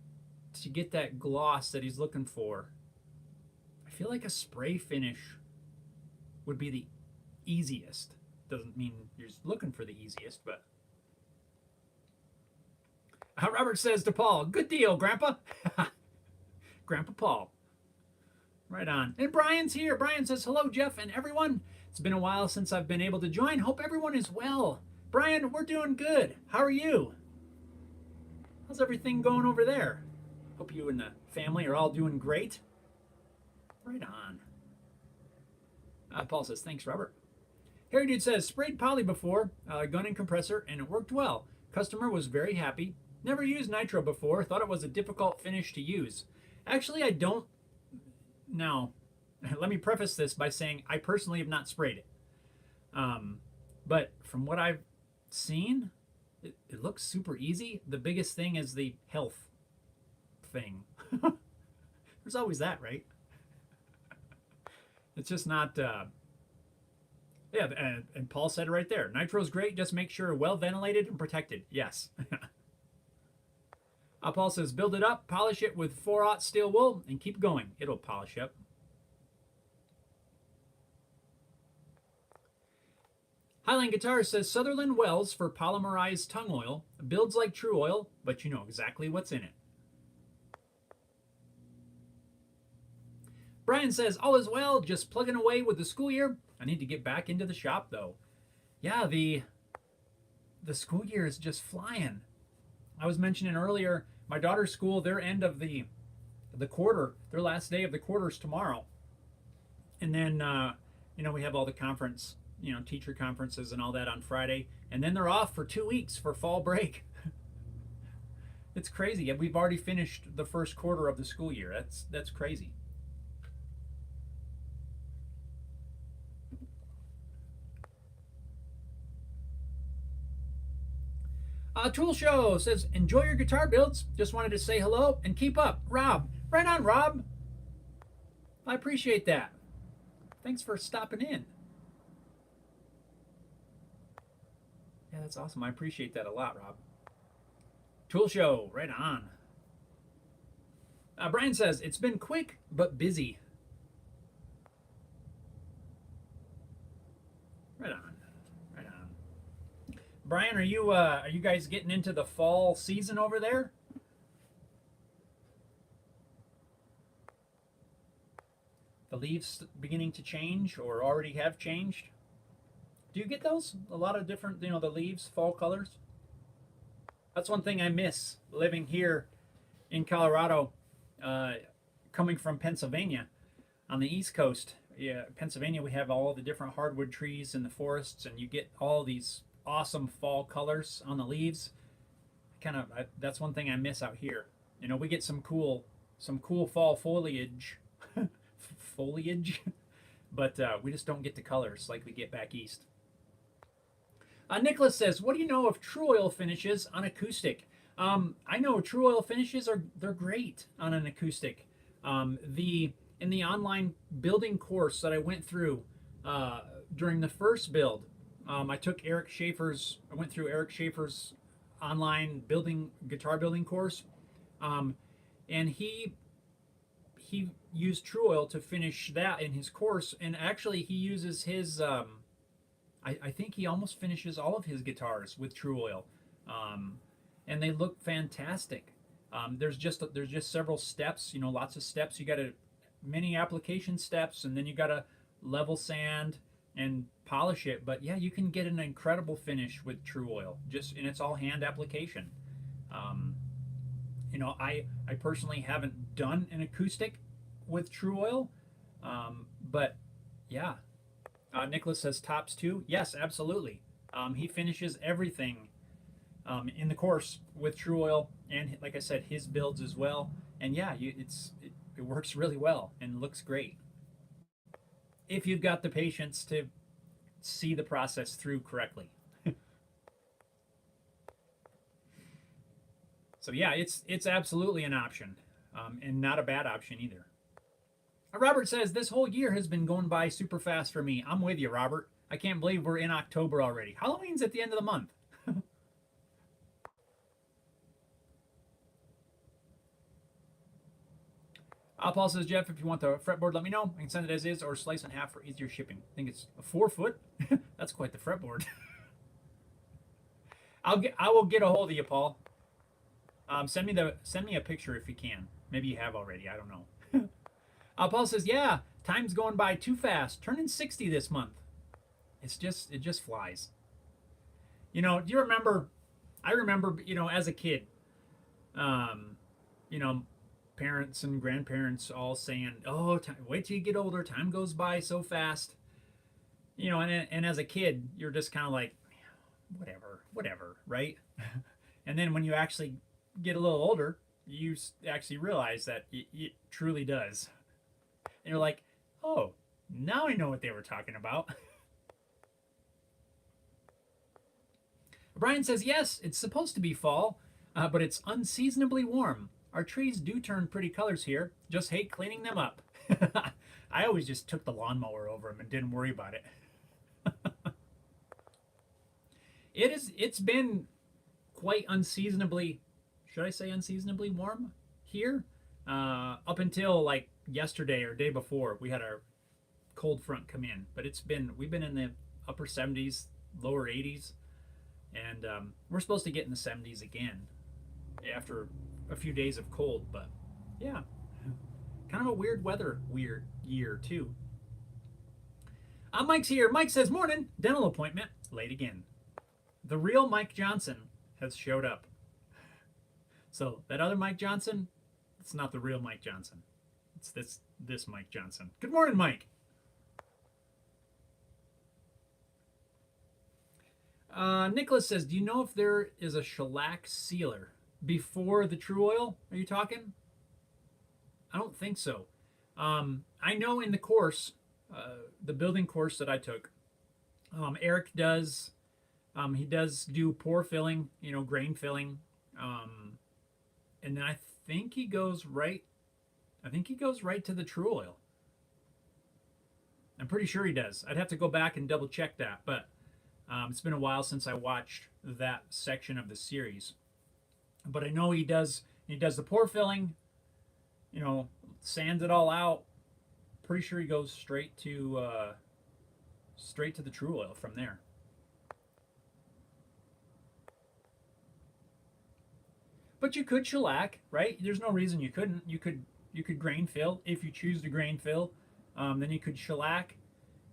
to get that gloss that he's looking for, I feel like a spray finish would be the easiest. Doesn't mean you're looking for the easiest, but. Robert says to Paul, good deal, Grandpa. Grandpa Paul. Right on. And Brian's here. Brian says, hello, Jeff and everyone. It's been a while since I've been able to join. Hope everyone is well. Brian, we're doing good. How are you? How's everything going over there? Hope you and the family are all doing great. Right on. Paul says, thanks, Robert. Harry Dude says, sprayed poly before, gun and compressor, and it worked well. Customer was very happy. Never used nitro before. Thought it was a difficult finish to use. Actually, I don't. Now, let me preface this by saying I personally have not sprayed it. But from what I've seen, it looks super easy. The biggest thing is the health thing. There's always that, right? It's just not. Yeah, and Paul said it right there. Nitro's great. Just make sure well ventilated and protected. Yes. Paul says, build it up, polish it with 4/0 steel wool, and keep going. It'll polish up. Highline Guitar says, Sutherland Wells for polymerized tongue oil. Builds like True Oil, but you know exactly what's in it. Brian says, all is well, just plugging away with the school year. I need to get back into the shop, though. Yeah, the school year is just flying. I was mentioning earlier, my daughter's school, their end of the quarter, their last day of the quarter is tomorrow. And then, we have all the conference, teacher conferences and all that on Friday. And then they're off for 2 weeks for fall break. It's crazy. We've already finished the first quarter of the school year. That's crazy. Tool Show says, enjoy your guitar builds. Just wanted to say hello and keep up. Rob. Right on, Rob. I appreciate that. Thanks for stopping in. Yeah, that's awesome. I appreciate that a lot, Rob. Tool show, right on. Brian says, it's been quick but busy. Right on. Right on. Brian, are you guys getting into the fall season over there? The leaves beginning to change or already have changed? Do you get those? A lot of different, the leaves, fall colors? That's one thing I miss living here in Colorado, uh, coming from Pennsylvania on the East Coast. Yeah, Pennsylvania, we have all the different hardwood trees in the forests, and you get all these awesome fall colors on the leaves. That's one thing I miss out here. We get some cool fall foliage, foliage, but we just don't get the colors like we get back east. Nicholas says, "What do you know of True Oil finishes on acoustic?" I know True Oil finishes they're great on an acoustic. The in the online building course that I went through during the first build, I went through Eric Schaefer's online guitar building course, and he used True Oil to finish that in his course, and actually he uses his. I think he almost finishes all of his guitars with True Oil, and they look fantastic. There's just several steps, lots of steps. You got to many application steps, and then you got to level sand and polish it. But yeah, you can get an incredible finish with True Oil. And it's all hand application. Um, I personally haven't done an acoustic with True Oil, but yeah. Nicholas says tops too. Yes, absolutely. He finishes everything in the course with True Oil, and like I said, his builds as well. And yeah, it works really well and looks great if you've got the patience to see the process through correctly. So yeah, it's absolutely an option, and not a bad option either. Robert says, this whole year has been going by super fast for me. I'm with you, Robert. I can't believe we're in October already. Halloween's at the end of the month. Paul says, Jeff, if you want the fretboard, let me know. I can send it as is or slice in half for easier shipping. I think it's a 4 foot. That's quite the fretboard. I will get a hold of you, Paul. Send me a picture if you can. Maybe you have already. I don't know. Paul says, yeah, time's going by too fast. Turning 60 this month. It just flies. Do you remember? I remember, as a kid, um, you know, parents and grandparents all saying, "Oh, wait till you get older. Time goes by so fast." And as a kid, you're just kind of like, whatever, right? And then when you actually get a little older, you actually realize that it truly does. And you're like, oh, now I know what they were talking about. Brian says, yes, it's supposed to be fall, but it's unseasonably warm. Our trees do turn pretty colors here. Just hate cleaning them up. I always just took the lawnmower over them and didn't worry about it. It's been quite unseasonably, should I say unseasonably warm here? Up until like yesterday or day before, we had our cold front come in. But we've been in the upper 70s, lower 80s, and we're supposed to get in the 70s again after a few days of cold. But yeah, kind of a weird year too. Mike's here. Mike says, morning, dental appointment, late again. The real Mike Johnson has showed up. So that other Mike Johnson, it's not the real Mike Johnson. It's this Mike Johnson. Good morning, Mike. Nicholas says, do you know if there is a shellac sealer before the True Oil? Are you talking? I don't think so. I know in the course, the building course that I took, Eric does, he does do pore filling, grain filling, and then I think he goes right to the True Oil. I'm pretty sure he does. I'd have to go back and double check that, but it's been a while since I watched that section of the series. but I know he does the pour filling, you know, sands it all out. Pretty sure he goes straight to the True Oil from there. But you could shellac, right? There's no reason you couldn't. You could grain fill if you choose to grain fill. Then you could shellac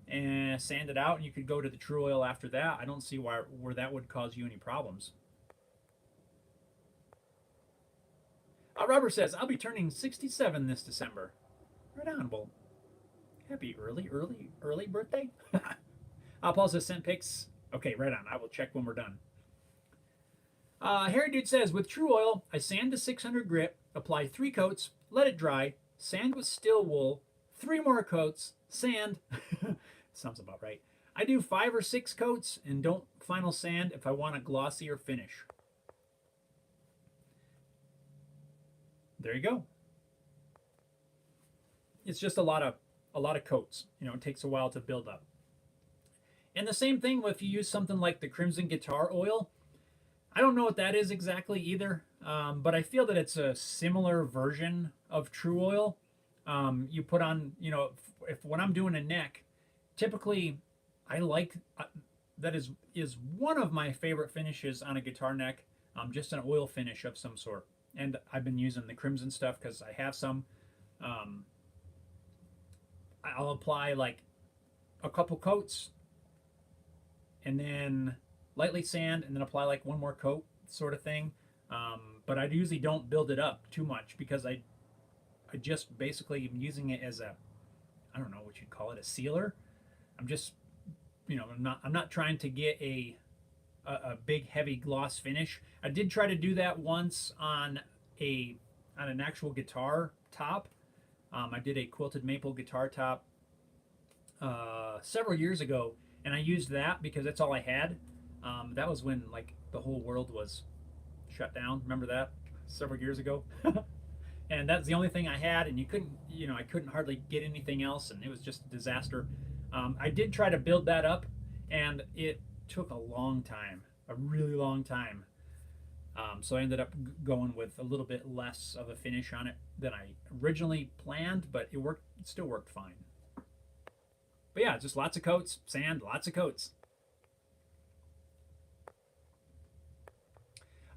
and sand it out, and you could go to the True Oil after that. I don't see where that would cause you any problems. Robert says, I'll be turning 67 this December. Right on. Well, happy early birthday. Paul says, sent pics. Okay, right on. I will check when we're done. Harry Dude says, with True Oil, I sand to 600 grit, apply 3 coats, let it dry, sand with still wool, 3 more coats, sand. Sounds about right. I do 5 or 6 coats and don't final sand if I want a glossier finish. There you go. It's just a lot of coats. You know, it takes a while to build up. And the same thing if you use something like the Crimson Guitar Oil. I don't know what that is exactly either, but I feel that it's a similar version of True Oil. You put on, you know, if when I'm doing a neck, typically I like that is one of my favorite finishes on a guitar neck, just an oil finish of some sort. And I've been using the Crimson stuff because I have some. I'll apply like a couple coats and then lightly sand and then apply like one more coat sort of thing. But I usually don't build it up too much because I just basically am using it as I don't know what you'd call it, a sealer. I'm just, you know, I'm not trying to get a big heavy gloss finish. I did try to do that once on an actual guitar top. I did a quilted maple guitar top several years ago, and I used that because that's all I had. That was when like the whole world was shut down. Remember that several years ago? And that's the only thing I had, and I couldn't hardly get anything else, and it was just a disaster. I did try to build that up, and it took a long time, a really long time. So I ended up going with a little bit less of a finish on it than I originally planned, but it worked. It still worked fine. But yeah, just lots of coats, sand, lots of coats.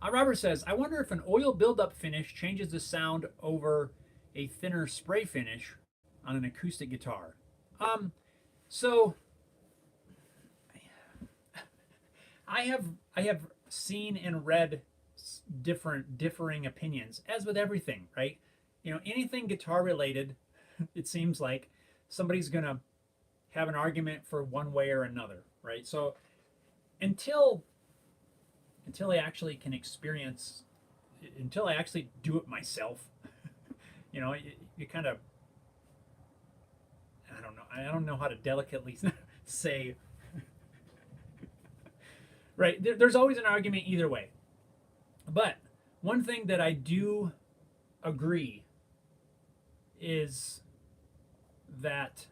Robert says, I wonder if an oil buildup finish changes the sound over a thinner spray finish on an acoustic guitar. So I have seen and read differing opinions, as with everything, right? You know, anything guitar related, it seems like somebody's gonna have an argument for one way or another, right? So until I actually can experience, until I actually do it myself, you know, you kind of, I don't know how to delicately say, right? There's always an argument either way. But one thing that I do agree is that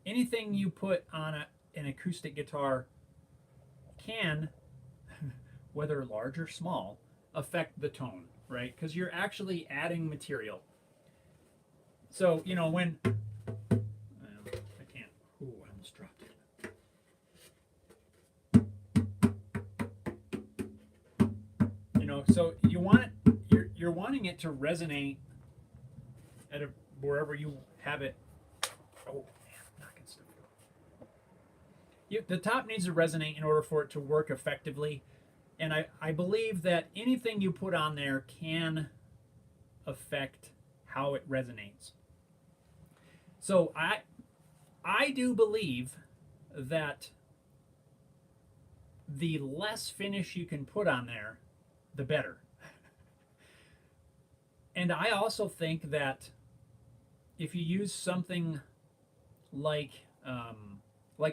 anything you put on an acoustic guitar can, whether large or small, affect the tone, right? Because you're actually adding material. So, you know, when I can't, ooh, I almost dropped it. You know, so you want it, you're wanting it to resonate at wherever you have it. Oh man, I'm knocking stuff. The top needs to resonate in order for it to work effectively. And I believe that anything you put on there can affect how it resonates. So I do believe that the less finish you can put on there, the better. And I also think that if you use something like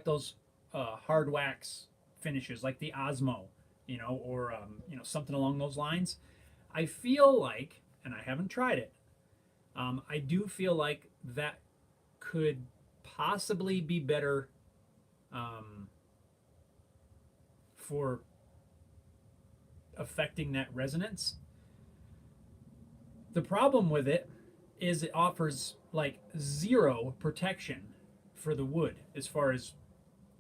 those hard wax finishes, like the Osmo, you know, or you know, something along those lines, I feel like, and I haven't tried it, I do feel like that could possibly be better for affecting that resonance. The problem with it is it offers like zero protection for the wood as far as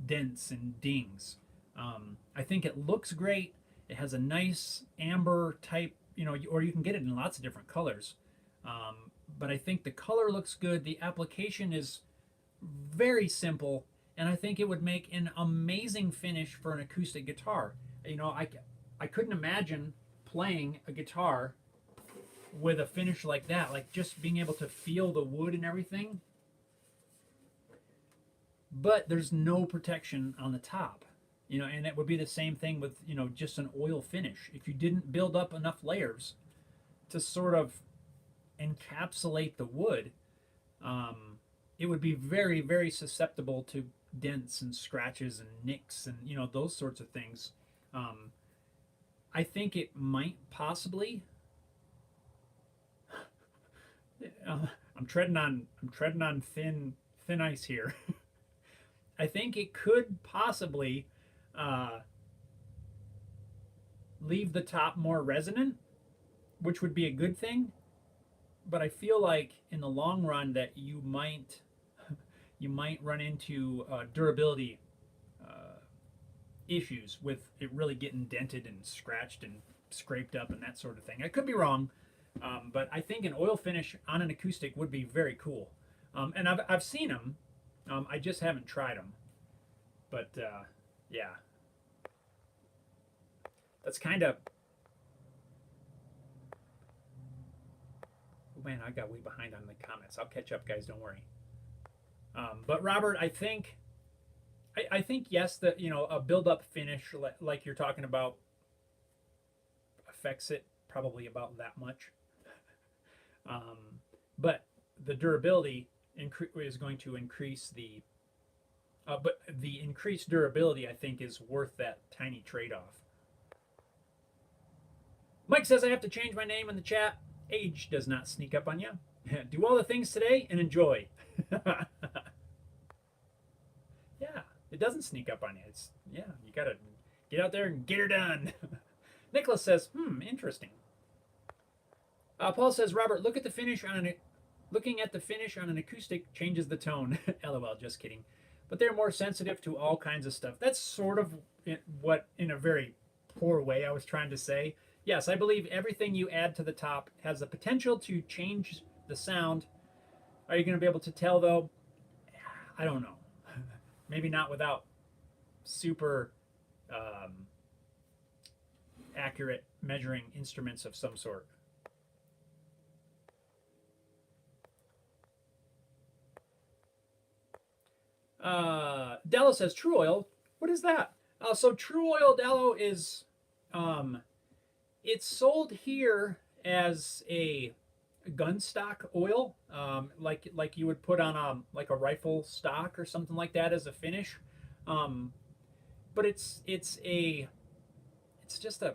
dents and dings. I think it looks great. It has a nice amber type, or you can get it in lots of different colors. But I think the color looks good. The application is very simple, and I think it would make an amazing finish for an acoustic guitar. I couldn't imagine playing a guitar with a finish like that, like just being able to feel the wood and everything. But there's no protection on the top, and it would be the same thing with, just an oil finish. If you didn't build up enough layers to sort of encapsulate the wood, it would be very, very susceptible to dents and scratches and nicks and, those sorts of things. I think it might possibly. I'm treading on thin ice here. I think it could possibly leave the top more resonant, which would be a good thing. But I feel like in the long run that you might run into durability issues with it really getting dented and scratched and scraped up and that sort of thing. I could be wrong, but I think an oil finish on an acoustic would be very cool. And I've seen them. I just haven't tried them. But yeah, that's kind of. Oh man, I got way behind on the comments. I'll catch up, guys. Don't worry. But Robert, I think yes, that a build-up finish like you're talking about affects it probably about that much. But the durability is going to increase the. But the increased durability, I think, is worth that tiny trade-off. Mike says I have to change my name in the chat. Age does not sneak up on you. Do all the things today and enjoy. Yeah, it doesn't sneak up on you. You gotta get out there and get her done. Nicholas says, interesting. Paul says, Robert, looking at the finish on an acoustic changes the tone. LOL, just kidding. But they're more sensitive to all kinds of stuff. That's sort of what, in a very poor way, I was trying to say. Yes, I believe everything you add to the top has the potential to change the sound. Are you going to be able to tell, though? I don't know. Maybe not without super accurate measuring instruments of some sort. Dello says True Oil. What is that? So True Oil, Dello, is it's sold here as a gun stock oil, like you would put on like a rifle stock or something like that as a finish. But it's just a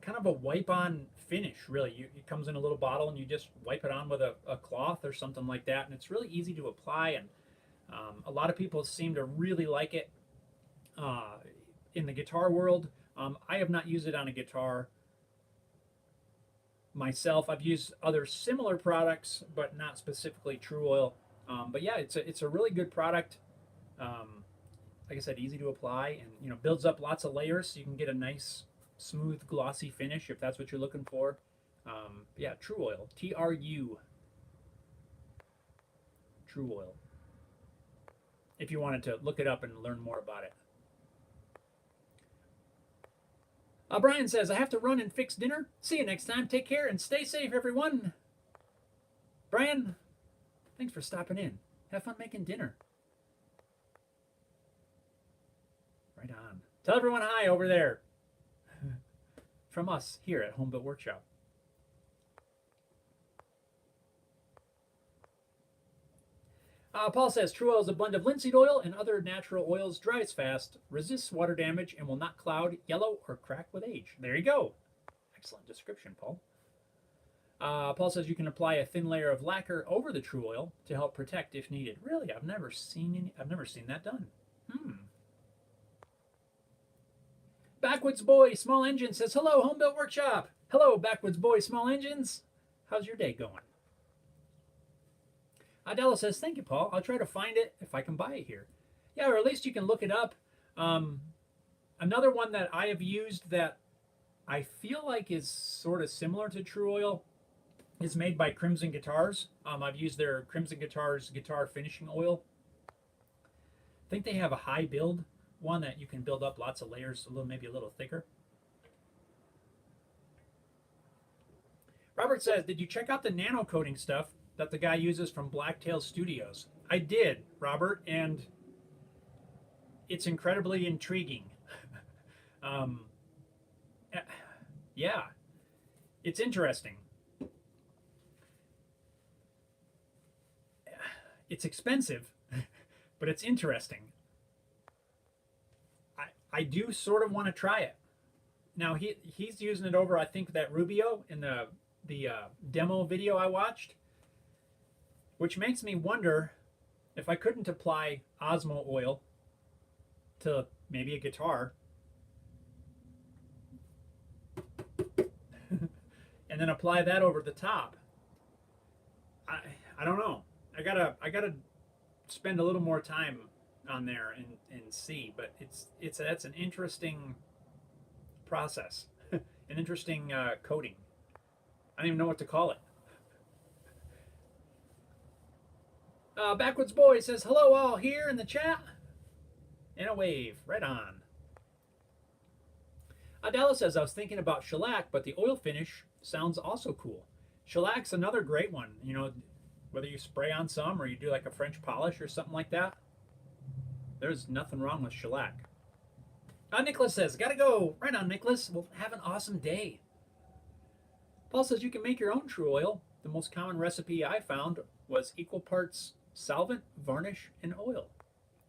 kind of a wipe-on finish, really. It comes in a little bottle and you just wipe it on with a cloth or something like that, and it's really easy to apply. And a lot of people seem to really like it in the guitar world. I have not used it on a guitar myself. I've used other similar products, but not specifically True Oil. But yeah, it's a really good product. Like I said, easy to apply, and builds up lots of layers, so you can get a nice, smooth, glossy finish if that's what you're looking for. Yeah, True Oil, TRU, True Oil. If you wanted to look it up and learn more about it. Brian says, I have to run and fix dinner. See you next time. Take care and stay safe, everyone. Brian, thanks for stopping in. Have fun making dinner. Right on. Tell everyone hi over there. From us here at Home Built Workshop. Paul says, True Oil is a blend of linseed oil and other natural oils, dries fast, resists water damage, and will not cloud, yellow, or crack with age. There you go. Excellent description, Paul. Paul says you can apply a thin layer of lacquer over the True Oil to help protect if needed. Really, I've never seen that done. Backwoods Boy Small Engine says, hello, Home Built Workshop. Hello, Backwoods Boy Small Engines. How's your day going? Adela says, thank you, Paul. I'll try to find it if I can buy it here. Yeah, or at least you can look it up. Um, Another one that I have used that I feel like is sort of similar to True Oil is made by Crimson Guitars. I've used their Crimson Guitars guitar finishing oil. I think they have a high build one that you can build up lots of layers, maybe a little thicker. Robert says, did you check out the nano coating stuff that the guy uses from Blacktail Studios? I did, Robert, and it's incredibly intriguing. um, yeah, it's interesting. It's expensive, but it's interesting. I do sort of want to try it. Now he's using it over, I think, that Rubio in the demo video I watched, which makes me wonder if I couldn't apply Osmo oil to maybe a guitar and then apply that over the top. I don't know. I gotta spend a little more time on there and see, but that's an interesting process, an interesting coating. I don't even know what to call it. Backwoods Boy says, hello all here in the chat. And a wave, right on. Adela says, I was thinking about shellac, but the oil finish sounds also cool. Shellac's another great one, you know, whether you spray on some or you do like a French polish or something like that. There's nothing wrong with shellac. Nicholas says, gotta go. Right on, Nicholas. Well, have an awesome day. Paul says you can make your own True Oil. The most common recipe I found was equal parts solvent, varnish, and oil.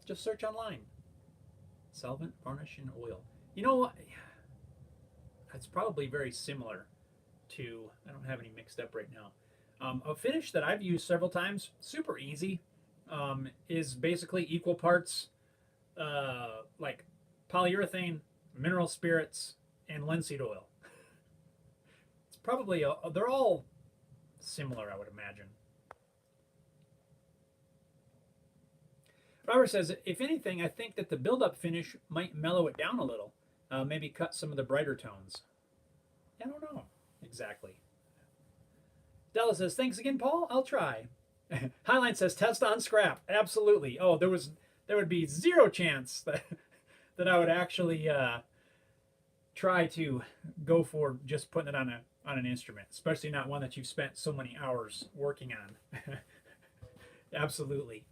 Just search online. Solvent, varnish, and oil. You know what? That's probably very similar to, I don't have any mixed up right now. A finish that I've used several times, super easy, is basically equal parts like polyurethane, mineral spirits, and linseed oil. It's probably, they're all similar, I would imagine. Robert says, if anything, I think that the build-up finish might mellow it down a little. Maybe cut some of the brighter tones. I don't know exactly. Della says, thanks again, Paul. I'll try. Highline says, test on scrap. Absolutely. Oh, there would be zero chance that I would actually try to go for just putting it on an instrument, especially not one that you've spent so many hours working on. Absolutely.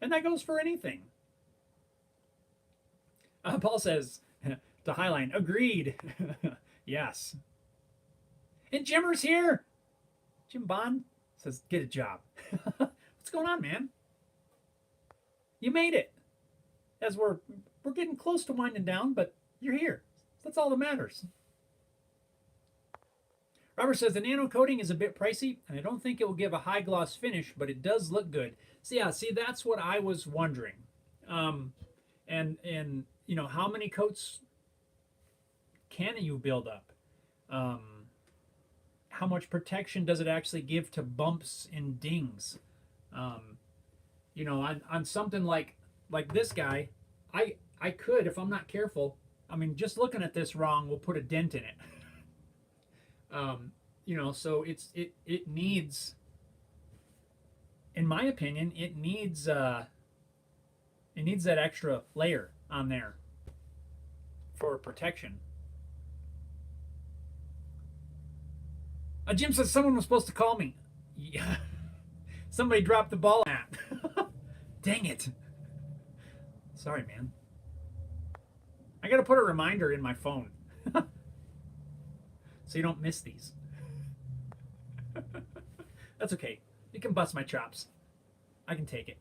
And that goes for anything. Paul says to Highline, agreed. Yes. And Jimmer's here. Jim Bond says, get a job. What's going on, man? You made it. As we're getting close to winding down, but you're here. That's all that matters. Robert says the nano coating is a bit pricey, and I don't think it will give a high gloss finish, but it does look good. So yeah, see, that's what I was wondering. And you know, how many coats can you build up? How much protection does it actually give to bumps and dings? You know, on something like this guy, I could, if I'm not careful, I mean, just looking at this wrong will put a dent in it. You know, so it needs, in my opinion, it needs that extra layer on there for protection. Jim says someone was supposed to call me. Yeah. Somebody dropped the ball at. Dang it. Sorry, man. I gotta put a reminder in my phone so you don't miss these. That's okay. You can bust my chops. I can take it.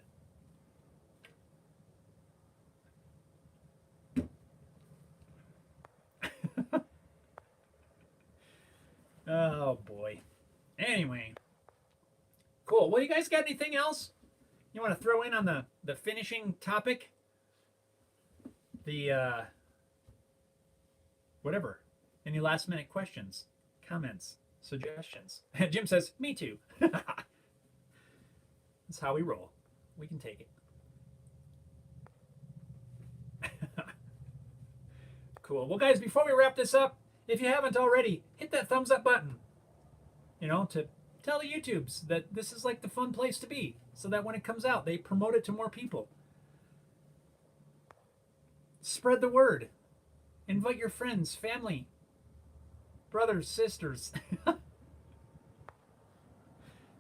Oh boy. Anyway. Cool. Well, you guys got anything else you want to throw in on the finishing topic? Whatever. Any last minute questions, comments, suggestions. Jim says, me too. That's how we roll. We can take it. Cool. Well, guys, before we wrap this up, if you haven't already, hit that thumbs up button. You know, to tell the YouTubes that this is like the fun place to be, so that when it comes out, they promote it to more people. Spread the word. Invite your friends, family, brothers, sisters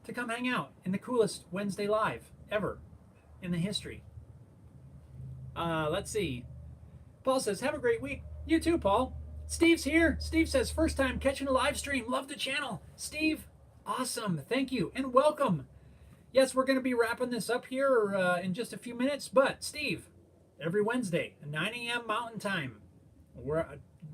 to come hang out in the coolest Wednesday Live ever in the history. Let's see. Paul says, have a great week. You too, Paul. Steve's here. Steve says, first time catching a live stream. Love the channel. Steve, awesome. Thank you and welcome. Yes, we're going to be wrapping this up here in just a few minutes, but Steve, every Wednesday, 9 a.m. Mountain Time, where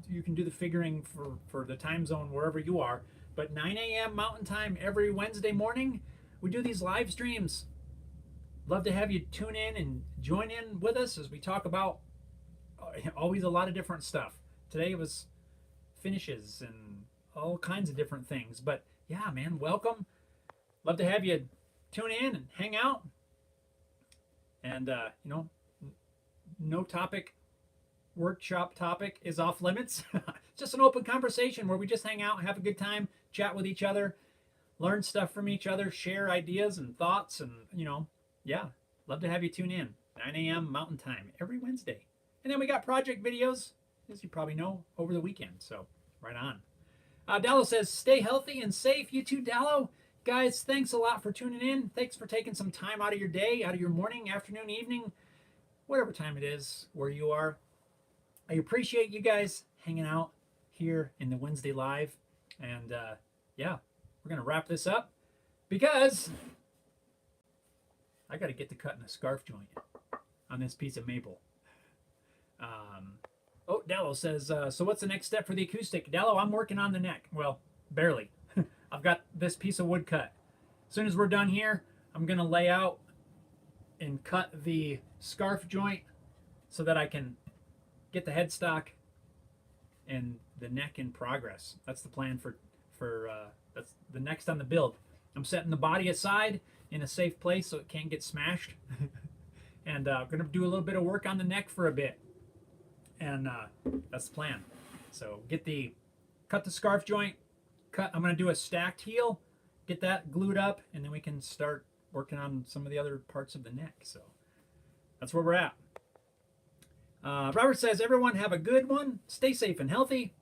you can do the figuring for the time zone wherever you are, but 9 a.m. Mountain Time every Wednesday morning, we do these live streams. Love to have you tune in and join in with us as we talk about always a lot of different stuff. Today it was finishes and all kinds of different things, but yeah, man, welcome. Love to have you tune in and hang out. And you know, no topic, workshop topic is off limits. Just an open conversation where we just hang out, have a good time, chat with each other, learn stuff from each other, share ideas and thoughts, and you know, yeah, love to have you tune in. 9 a.m. Mountain Time every Wednesday. And then we got project videos, as you probably know, over the weekend. So right on. Dallo says, stay healthy and safe. You too, Dallo. Guys, thanks a lot for tuning in. Thanks for taking some time out of your day, out of your morning, afternoon, evening, whatever time it is where you are. I appreciate you guys hanging out here in the Wednesday Live. And yeah, we're going to wrap this up because I got to get to cutting a scarf joint on this piece of maple. Oh, Dallo says, so what's the next step for the acoustic? Dallo, I'm working on the neck. Well, barely. I've got this piece of wood cut. As soon as we're done here, I'm going to lay out and cut the scarf joint so that I can get the headstock and the neck in progress. That's the plan for that's the next on the build. I'm setting the body aside in a safe place so it can't get smashed. And I'm going to do a little bit of work on the neck for a bit. And that's the plan. So cut the scarf joint, I'm going to do a stacked heel, get that glued up, and then we can start working on some of the other parts of the neck. So that's where we're at. Robert says, everyone have a good one. Stay safe and healthy.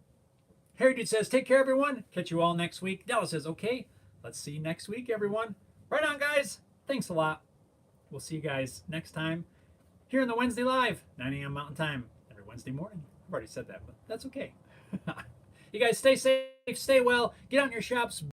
Harry Dude says, take care, everyone. Catch you all next week. Dallas says, okay, let's see you next week, everyone. Right on, guys. Thanks a lot. We'll see you guys next time here in the Wednesday Live, 9 a.m. Mountain Time, every Wednesday morning. I've already said that, but that's okay. You guys stay safe, stay well, get out in your shops.